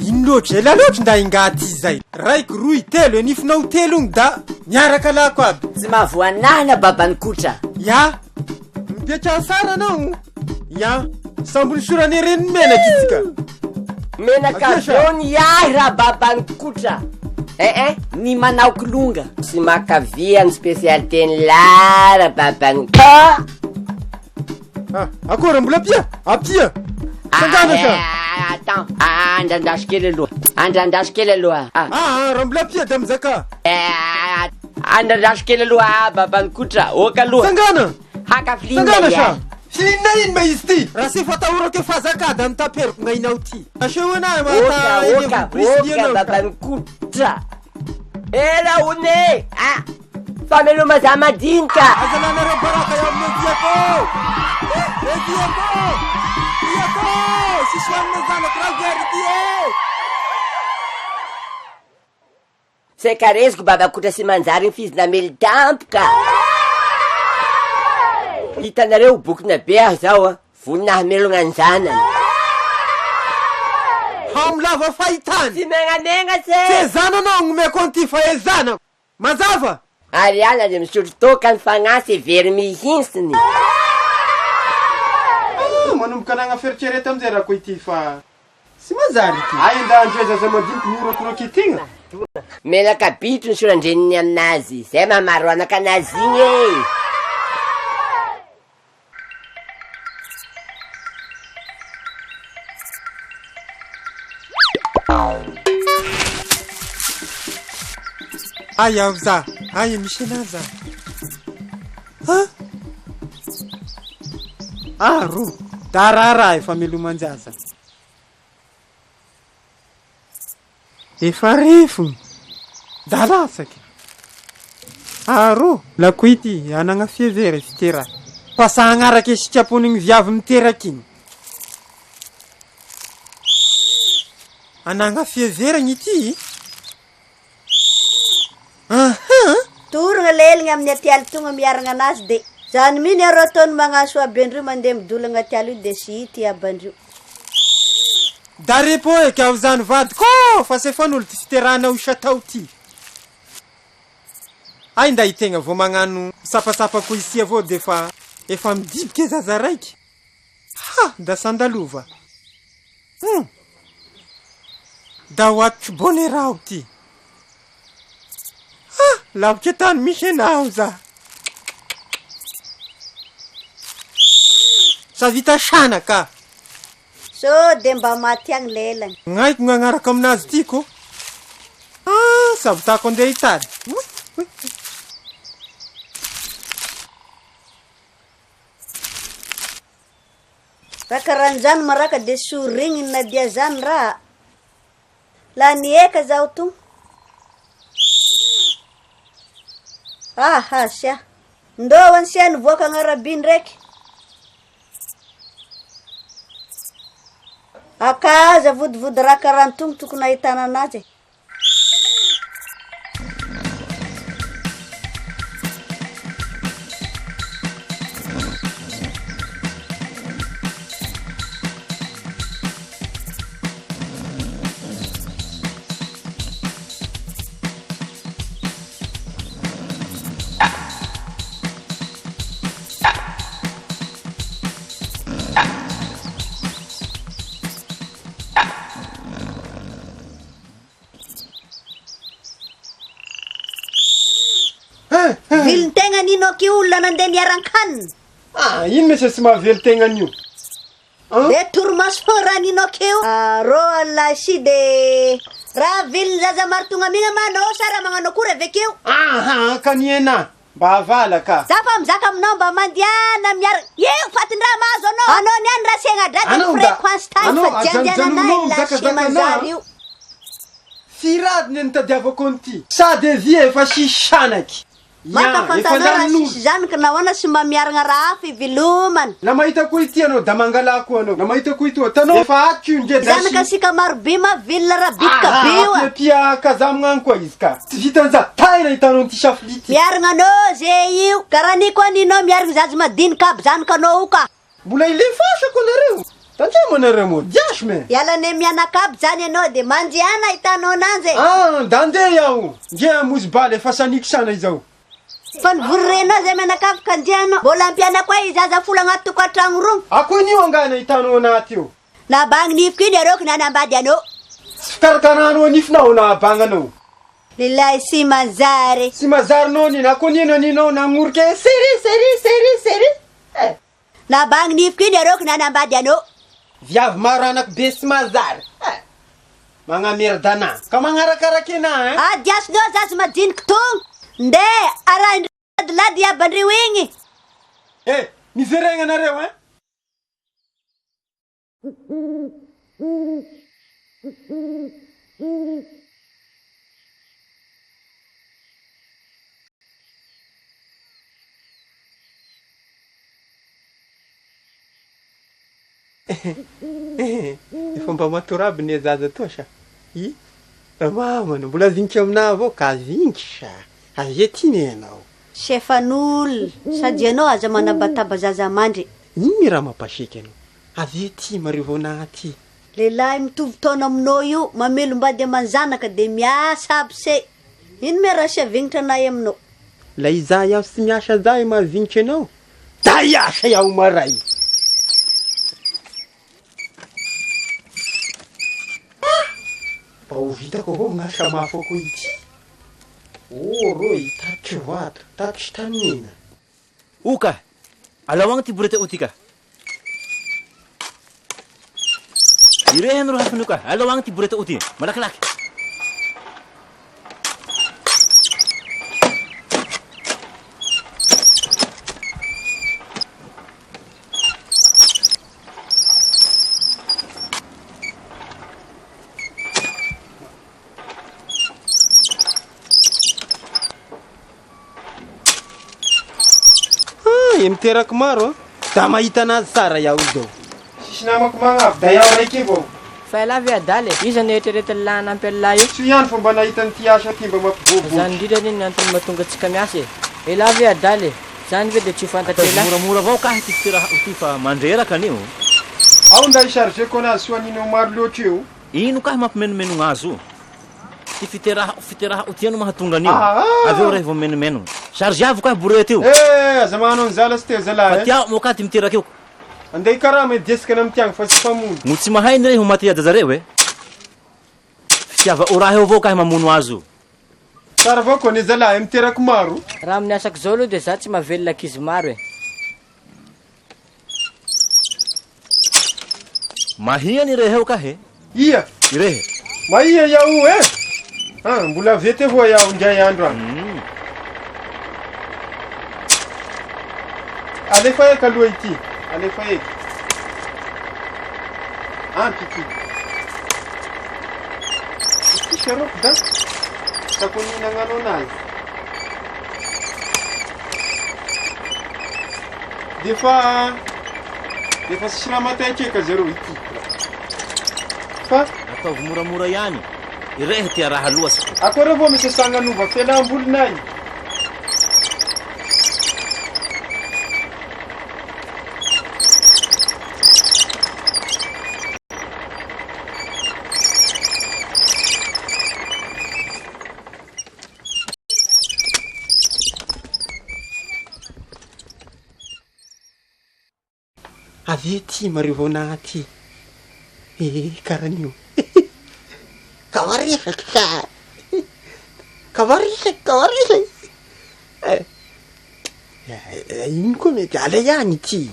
Ino loatra ela loatra nda ingaty zay. Raiky roy telo enifinao telo da miaraka lako aby. Tsy mahavoanahina babany kotra. Ya. Mipetra sara anao. Ya. Sambony sorane reny menaky isika. Menaka zony ahy raha babany kotra. Ny manao kolonga sy makavia ny spécialité lara babany. Akora mbola apia. Sangana sa. Attends, andrandasy kely aloha. Raha mbola apia da mizaka. Andrandasy kely aloha babany kotra. Oka aloha. Sangana. Hakafilina ya. Filinna ma izy ty? Raha sy fatahorako fazakada nitaperiko ngainao ty. Aseo anahy oka babany kotra. Ela one fameloma za madinika. Azananareo baraka eo amin'ny diako. Diako! Diako! Sisy hoanina zanako raha very ty e! Sekaresiko babakotra sy manjary ny fizina mely tampoka. Hitanareo bokina be aho zao a, vonina hamelogna ny zanany. Hamlava fahitany. Tsy megnamegna se zananao gnomeko anty fahezana. Mazava? Ariana le misotro toka ny fagnasy very mihintsiny. Manomboka anagna feritrereta amizay raha koa ity fa sy mazary ity. Ay nda andreza madiniky mirokoroko itigna. Menaka bitro ny sorandreniny aminazy, zay mamaro anakanazy igny e. Ay aho za, ay misy anaza. Ro, darara efa melomanjaza. Efa refo, dalasaky. Ro, lako ity, anagna fievera fitera. Pasa agnarake sitraponigny viavy miteraky igny. Anagna fievera ity. Torogna lelagna amin'ny atialy tonga miaragna anazy de zany miny arô ataony magnaso abendrio mandeha midolagna atialy io de sy hity abandrio. Darepo eky aho zany vadiko fa se fanolo ty fiteranao isatao ty. Ay nda itegna vo magnano sapasapako isi avao de fa efa midibiky zaza raiky. Da sandalova. Da hoatotry bonerao ty. Lavitra tany misy anao za. Sa vita sanaka. So de mba maty agny lelagny. Ngaiko gn'agnaraka aminazy tiko. Savitako andeha hitady. Raha karahan'izany maraka de sorigniny na dia zany raha. La nieka zaho to. Sia. Ndoany sia nivoaka agnarabiny raiky. Akaza vodivody raha karantogno tokony ahitana anazy. Vilin-tegna nino ki olona nandeha niaran-kanina. Ino mesy sy mahavelo-tegna an'io? De torimaso raha nino keo. Rô alasi de raha vilin zaza maro tonga migna manao sara magnano akory avekeo. Kaniena mba havala ka. Za fa mizaka aminao mba mandiana miara. Io fatin-draha mahazo anao. Anao niany raha siagna draty fréquence tany fa diandiananay lasi manjary io. Firadiny nitadiavako an'ity. Sady via efa sisy sanaky. Maka fantanara sisy zany ka nahoana sy mba miaragna raha hafa ivilomana. La mahita ko ity anao da mangalako anao. La mahita ko ity tanao efa aty io ndre zany ka sika maro be mavilona raha bitika be io. Pia kazamgnany koa izy ka. Tsy vitan'za taina hitanao an'ity safility. Miaragna anao zay io. Karaha ni koa ninao miaragna zazy madinika aby zany kanao io ka. Mbola ilefasako anareo. Tanjama anareo mo diasy me. Ialane mianakabo zany anao de mandiana hitanao ananjy. Da andeha iaho. Nge amozy baly efa saniky sana izao. Fa nivorenao zay mianakabo ka andianao. Mbola ampiana koa izaza folo agnaty tokantragno roa. Ako inio angana hitanao anaty io. Nabagny nifiko iny areo kinany ambady anao. Tsy fikarakarano anifinao na abanganao. Lilahy sy mazary. Sy mazarinao nina ako nino aninao nangorike seri. Nabagny nifiko iny areo kinany ambady anao. Viavy maro anaky be sy mazary. Magnameradana. Ka magnarakaraky ena diasinao zazy madiniky togno. Nde arahindrady abandreo igny. Miveregna anareo Efa mba matoraby ny zaza toa sa. Mamana mbola vignitra aminah avao ka vignitra sa. Aze ty ne anao. Sefan'ol, sady anao aza manabataba zaza mandry. Iny raha mampasiky anao. Aze ty marivo anahy ty. Lehilahy mitovy taona aminao io, mamelombady aman-janaka de miasa aby se. Ino me raha sy avignitra anay aminao? La izaho iaho sy miasa zay mahavignitra anao. Da iasa iaho maray. Mba ho vitako avao gn'asa mafako ity. Roy, tatry vato, tatry tanina. Oka, alao agny ty borety otika. Irehen ro hafanuka, alao agny ty borety uti. Malakilaky. Miteraky maro da mahita anazy tsara iaho zao. Sisy namako magnavy da iaho raiky avao. Fa lavy adaly, iza ny eritreretiny lanampy lahy io? Tsy ihany fomba nahita n'ity asa ty mba mampibobo. Zany indrindra ny antony mahatonga antsika miasa e. Lavy adaly, zany ve de tsy fantatry moramora avao ka ty fiteraha ty fa mandreraka anio. Ao nda isargeko anazy so anino maro loatra io. Ino ka mampimenomeno gn'azo? Ty fiteraha utiano mahatonga anio. Aveo revo menomeno. Chargeavo ka borety io. Aza magnano an'zala sy te zalahy. Tiao mo ka ty miteraky io. Andeha karama idesika na mitiagna fa tsy famono. Mo tsy mahay ny reho matyada zareo e. Fitiava oraha eo avao ka mamono azo. Tsara avao koa ny zalahy miteraky maro. Raha amin'ny asako zao aloha de za tsy mahavelona ankizy maro e. Mahia ny rehe eo ka he. Ia. Irehe. Mahia iaho e. Mbola vety avao iaho indray andro any. Alefa eka aloha ity. Alefa eka. Ampy ity. Ity saroko da. Sako nihinanano anazy. Defa sisy raha matahikeka zareo ity. Fa ataovy moramora ihany. Irehe ty raha loatsy. Akory avao misy sanganova fialam-bolinay. Ave ty marivo anahy ty. Karan'io. Kavaresaky ka. Kavaresaky. Ino koa mety ala ihany ity.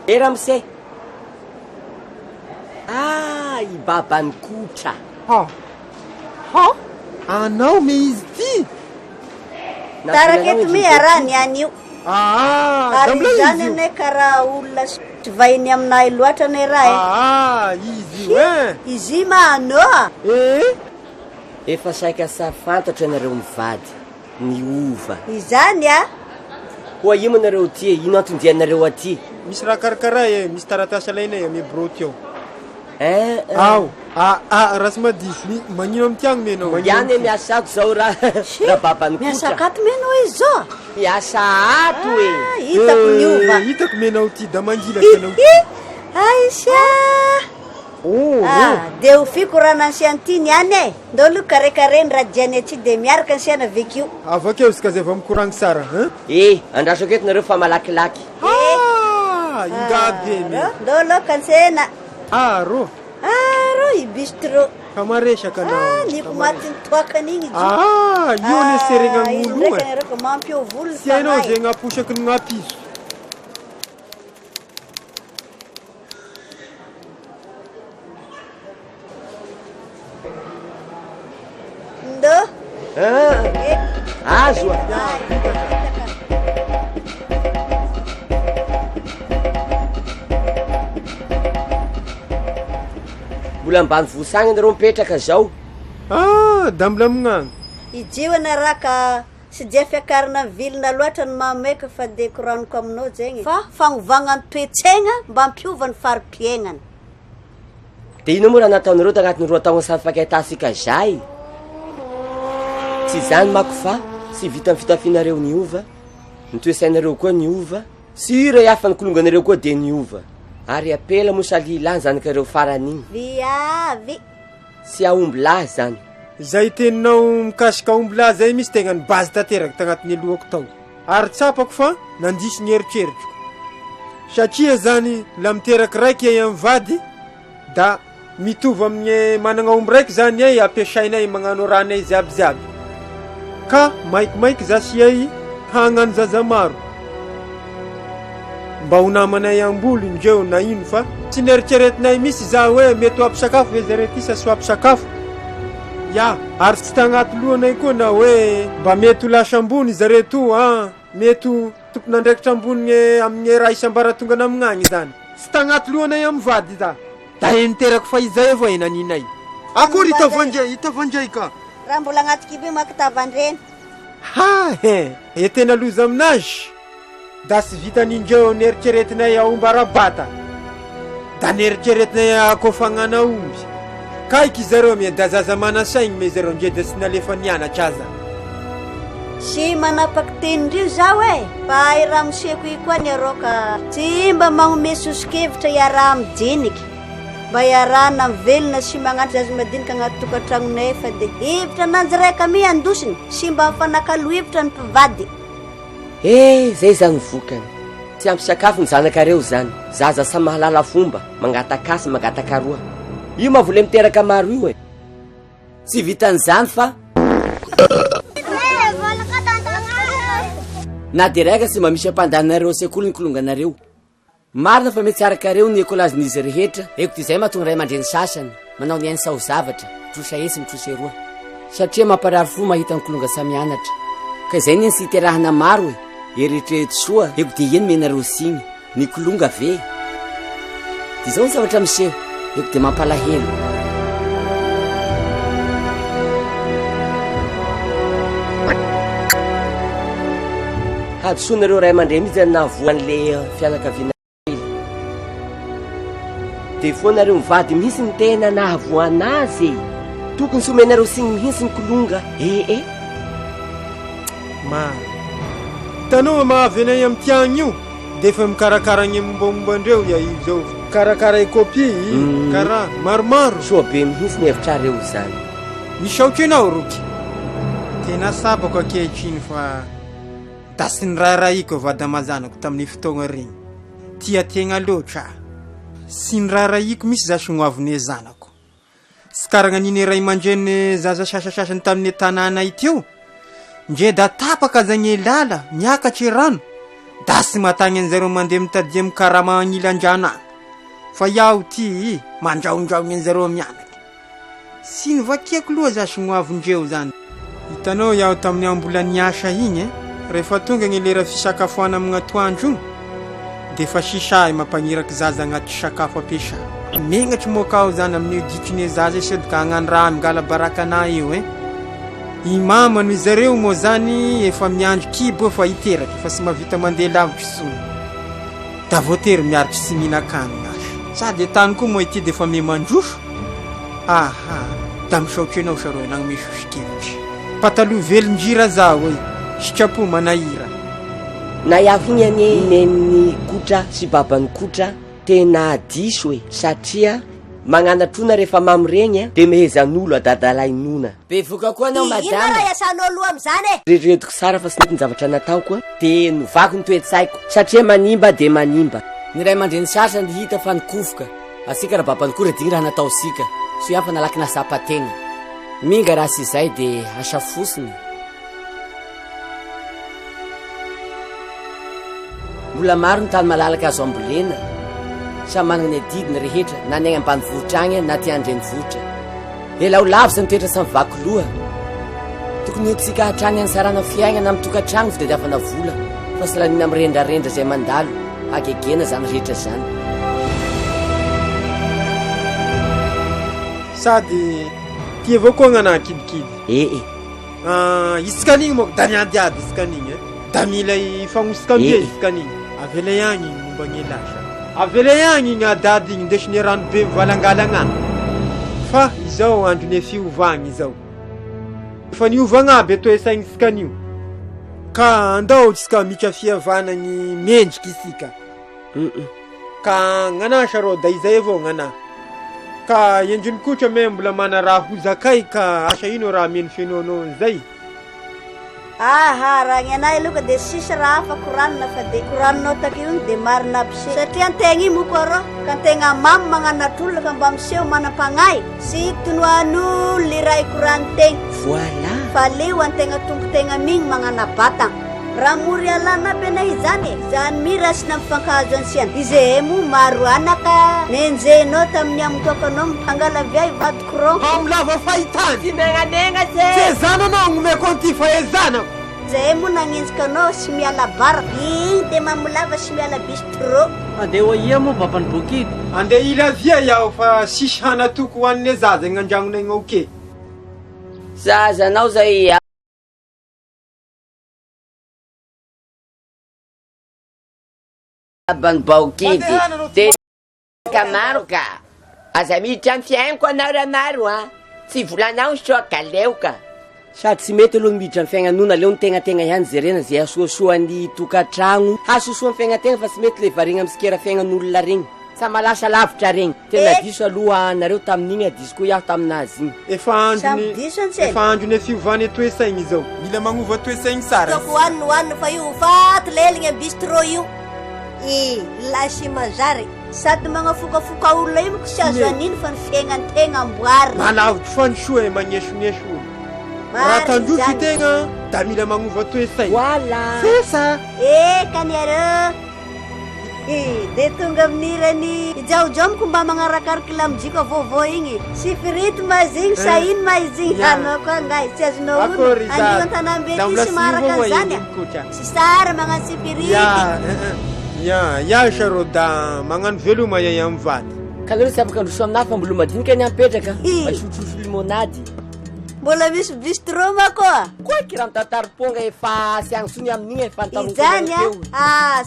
Ramse. I babany kotra. Anao me izy ty. Taraketo mi arany any io. Ary zany ane karaha olona tsy vahiny aminay loatra ne raha e. Izy io e. Izy ma anao. Efa saika sa fantatra nareo mivady. Miova. Izany a. Koa imo nareo ty, ino antondianareo aty? Misy raha karakara e, misy taratasy alainay ame broty ao. Raha sy madisy, magnino amy tiagno menao. Ihany miasako zao raha babany kotra. Miasakato menao izy zao. Miasa ato e. Hitako niova. Hitako menao ty, da mangilaka anao ty. Aisha. De ho fiko raha nansiany ty niany e. Ndao aloha karekareny raha diany aty de miaraka ny siana avekio. Avakeo izy ka zay va mikoragny sara. Andraso aketo nareo fa malakilaky. Ingabe me. Ndao aloha kansena. Ro I bistro. Kamaresaka anao. Niko maty nitoakany igny izy. Io ny serena gn'olo e. Ndraiky mampio volo. Sy hainao zay gnaposaky ny gnapiso. Ndo. Azo. mbola ambany vosagny nareo mipetraka zao. Da mbola mignagny ijiona raha ka sy dia fiakarana vilina loatra ny mameka fa de koraniko aminao zegny fa fagnovagna ny toetsegna mba ampiova ny fari-piaignana. De ino moa raha nataonareo tagnatin'ny 2 taogna safakaitasika zay? Tsy zany mako fa sy vita ny fitafianareo niova, ny toesainareo koa niova, sy re hafa ny kolonganareo koa de niova. Ary apela mosaly ilany zanakareo faran'igny. Viavy. Sy aomby lahy zany. Zay teninao mikasika aomby lahy zay misy tegna ny base tanteraka tagnatin'ny lohako tao. Ary tsapako fa nandisy ny eritreritro. Satria zany la miteraka raiky ay amin'ny vady da mitovy amin'ny managna aomby raiky zany ay ampiasainay magnano ranay ziaby. Ka maikimaiky zasy ay hagnano zaza maro. Mba ho namanay ambolo indreo na ino fa tsy nieritreretinay misy za hoe mety ho ampisakafo ve zare ty sa sy ho ampisakafo. Ya, ary tsy tagnaty lohanay koa na hoe mba mety ho lasa ambony zare to mety ho tompon'andraikitra ambony amin'ny raha isambaratonga amin'agny zany. Tsy tagnaty lohanay amin'ny vady za. Da niterako fa izay avao naninay. Akory itavandray ka. Raha mbola agnaty kiby maka tavandreny. Tena loza aminazy. Da sy vitan'indreo nieritreretinay aomby arabata. Da nieritreretinay akofagnana omby. Kaiky zareo me da zaza manasaigny me zareo ndre da sy nalefa nianatra aza. Sy manapaky tenindrio zaho fa raha miseko io koa nareo ka tsy mba magnome sosikevitra iaraha midiniky. Mba iarahana velona sy magnatry zaza madinika agnaty tokantragnonay fa de hevitra ananjy raika mi andosiny sy mba mifanakalo hevitra ny mpivady. Zay zany vokany. Tsy ampy sakafo ny zanakareo zany. Zaza sa mahalala fomba, mangatakasy, mangatakaroa. Io mavole miteraka maro io Tsy vitan'izany fa na de raika sy mba misy ampandanareo sekoly ny kolonganareo. Marina fa mety arakareo ny ekolazin'izy rehetra. Eko ty zay mahatonga ray aman-dreny sasany manao ny ainy sao zavatra, trosa esy mitrosa eroa. Satria mamparary fo mahita ny kolonga samianatra. Ka izay ny sy iterahana maro eritrereto soa. Eko de eny menareo siny ny kolonga ve. Ty zao ny zavatra miseho. Eko de mampalahelo. Hadisonareo ray aman-dreny mihitsy zany nahavoan'le fianakaviana de foanareo mivady mihitsy ny tena nahavoana azy. Tokony somenareo siny mihitsy ny kolonga. Tanao mahavy anay amin'ny tiagny io de efa mikarakara ny mombamomba-ndreo io zao. Karakara ekopie karaha maromaro. Soa be mihitsy ny hevitrareo zany. Misaotry anao roky. Tena sabako akehitriny fa da sy ny raharaiko vada mazanako tamin'ny fotoagna regny. Tia tegna loatra. Sy ny raharaiko misy zasy gnoavine zanako. Sy karagna niny ray aman-dreny zaza sasasasany tamin'ny tanàna iteo. Ndre da tapaka zagny lala miakatry rano. Da sy matagny an'zareo mandeha mitadia mikarama agnilan-drano agny. Fa iaho ty mandraondraony an'zareo mianaky. Sy ny vakiako loha zasy gnoavindreo zany. Hitanao iaho tamin'ny ambola niasa igny rehefa tonga ny lera fisakafoana amin'ny atoandro io de fa sisay mampagniraky zaza agnaty sakafo ampiasa. Mengatry moka aho zany amin'ny ditrine zaza sady ka hagnano raha mingala barakana io I mama noho zareo moa zany efa miandro kibo fa iteraky fa sy mavita mandeha lavitry sony. Da voatery miaritry sy mihinan-kanina asy. Sady tany koa moa ity de fa memandrofo. Da misaotry anao saroe nagnome sosikevitry. Pataloha velon-dira zaho sitrapo manahira. Na iaho igny anie nen'ny kotra sy baban'ny kotra tena diso satria magnanatrona rehefa mamy regny de mehezan'olo adadalainona. Be voka koa anao madama. Ino raha iasanao aloha am'zany Reretiko sara fa sy mety ny zavatra nataoko de novako ny toetsaiko satria manimba de manimba. Ny ray aman-dreny sasany hita fa nikofoka. Asika raha baban'ny kotra digny raha natao sika. So iaho fa nalaky nasapategna. Minga raha sy izay de asa fosiny. Mbola maro ny tany malalaka azo ambolena. Samy manana ny adidiny rehetra na ny ambany vohitra agny na ty andreny vohitra. Ela ho lavy zany toetra samy vaky loha. Tokony hoentsika hatrany any sarana fiainana amin'ny tokantrano fitadiavana vola fa sy lanina mirendrarendra zay mandalo hagegena zany rehetra zany. sady ty avao koa gn'anahy kidikidy isika an'igny moa da miadiady isika an'igny da mila ifagnosika ambe isika an'igny avela ihany igny momba gny lasa avela ihany igny adady igny ndesiny rano be mivalangalagna fa izao androny fiovagny izao fa niovagna aby ato esaigny isika an'io ka andao tsika mitra fihavana gny mendriky isika ka gn'anahy sarô da izay avao gn'anahy ka endriny kotra me mbola mana raha ho zakay ka asa ino raha meno fenonao zay raha ny anahy aloka de sisy raha afa koranina fa de koraninao takeo iny de marina aby se satria antegna iny moko arô ka antegna mamy magnanatr'olona ka mba miseho manam-pagnahy sy tonoan'olo le raha ikoranin-tegna voilà fa leo antegna tompotegna migny magnanabatagna raha mory alana aby anay izany zany mi rasina mifankahazo ansiana ize mo maro anaka nenjenao tamin'ny amitokanao mpangalavia ivadikoron amlava fahitany tsy megnamegna ze zananao gnomeko anty fahezanako zay mo nagnenjikanao sy miala bara igny de mamolava sy miala bistro andeha oia moa babany bokidy andeha ilavia iaho fa sisy hanatoko hoan'ny zaza gny andragnonay gnaoke zazanao zay abany baokidy de ka maro ka aza miditra amin'ny fiainako anao raha maro tsy volanao soka leo ka sady tsy mety aloha miditra amin'ny fiaignanona leo ny tegnategna ihany jerena zay asoasoan'ny tokantragno hasosoa ny fiaignategna fa tsy mety le varigna amin'ny sikera fiaignan'olona regny sa malasa lavitra regny tena diso aloha nareo tamin'igny adisiko iaho taminazy igny efa androny fiovany toesaigny izao mila magnova toesaigny sara hoanina fa io faty leligny bistro io lasy mazary sady magnafokafoka olona io moko sy azo an'iny fa ny fiaignantegna amboarina malavitry fa ny soa magnesoneso olo raha tandroky tegna da mila magnova toesaigny voilà sesa kaniareo de tonga amin'irany ijaojomoko mba magnarakaraky lamojiko vaovao igny sy firitma zigny sa ino ma izigny hanao koa ngay tsy azonao olo anio antanambe ty sy maraka an'izany sy sara magnano sy firity ya sarô da magnano veloma iay amin'ny vady ka nareo tsy afaka androso aminahy fa mbola madinika ny ampetraka masotroso limonady mbola misy bistro ma koa koaky raha mitantariponga efa sy agnosony amin'igny efa izany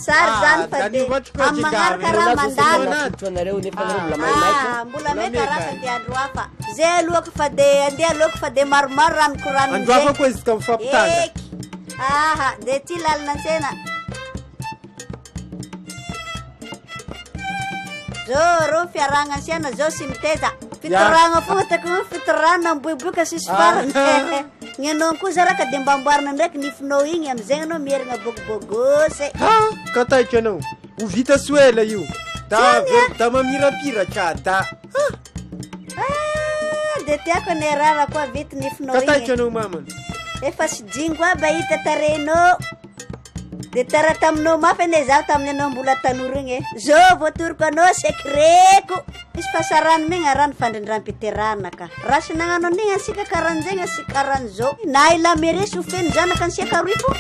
sary zany fa de amin'ny magnaraka raha mandalo nefa nareo mbola maimaika mbola meka raha fa de andro hafa zay alohako fa de andeha alohako fa de maromaro ranoko ranon'zay andro hafa koa izy ka mifampitanga de ty lalina ansena zao rô fiaragna ansiana zao sy miteza fitoragna fogna takony fitorana miboiboika sisy farany ny anao koa raha ka de mba amboarina ndraiky nifinao igny amizay anao mierigna bogobogosy ka taitra anao ho vita soela io da mamirapiratra da de tiako ny rara koa vita nifinao igny ka taitra anao mamana efa sy dingo aby ahita tarenao de tara taminao mafy ane zaho tamin'ny anao mbola tanora igny zao voatoriko anao sekreko misy fasarano migny arano fandrindram-piterana ka raha sy nagnano an'igny ansika karan'zegny asy karan'zao na ila meresy ho feno zanaka ansiaka roy fo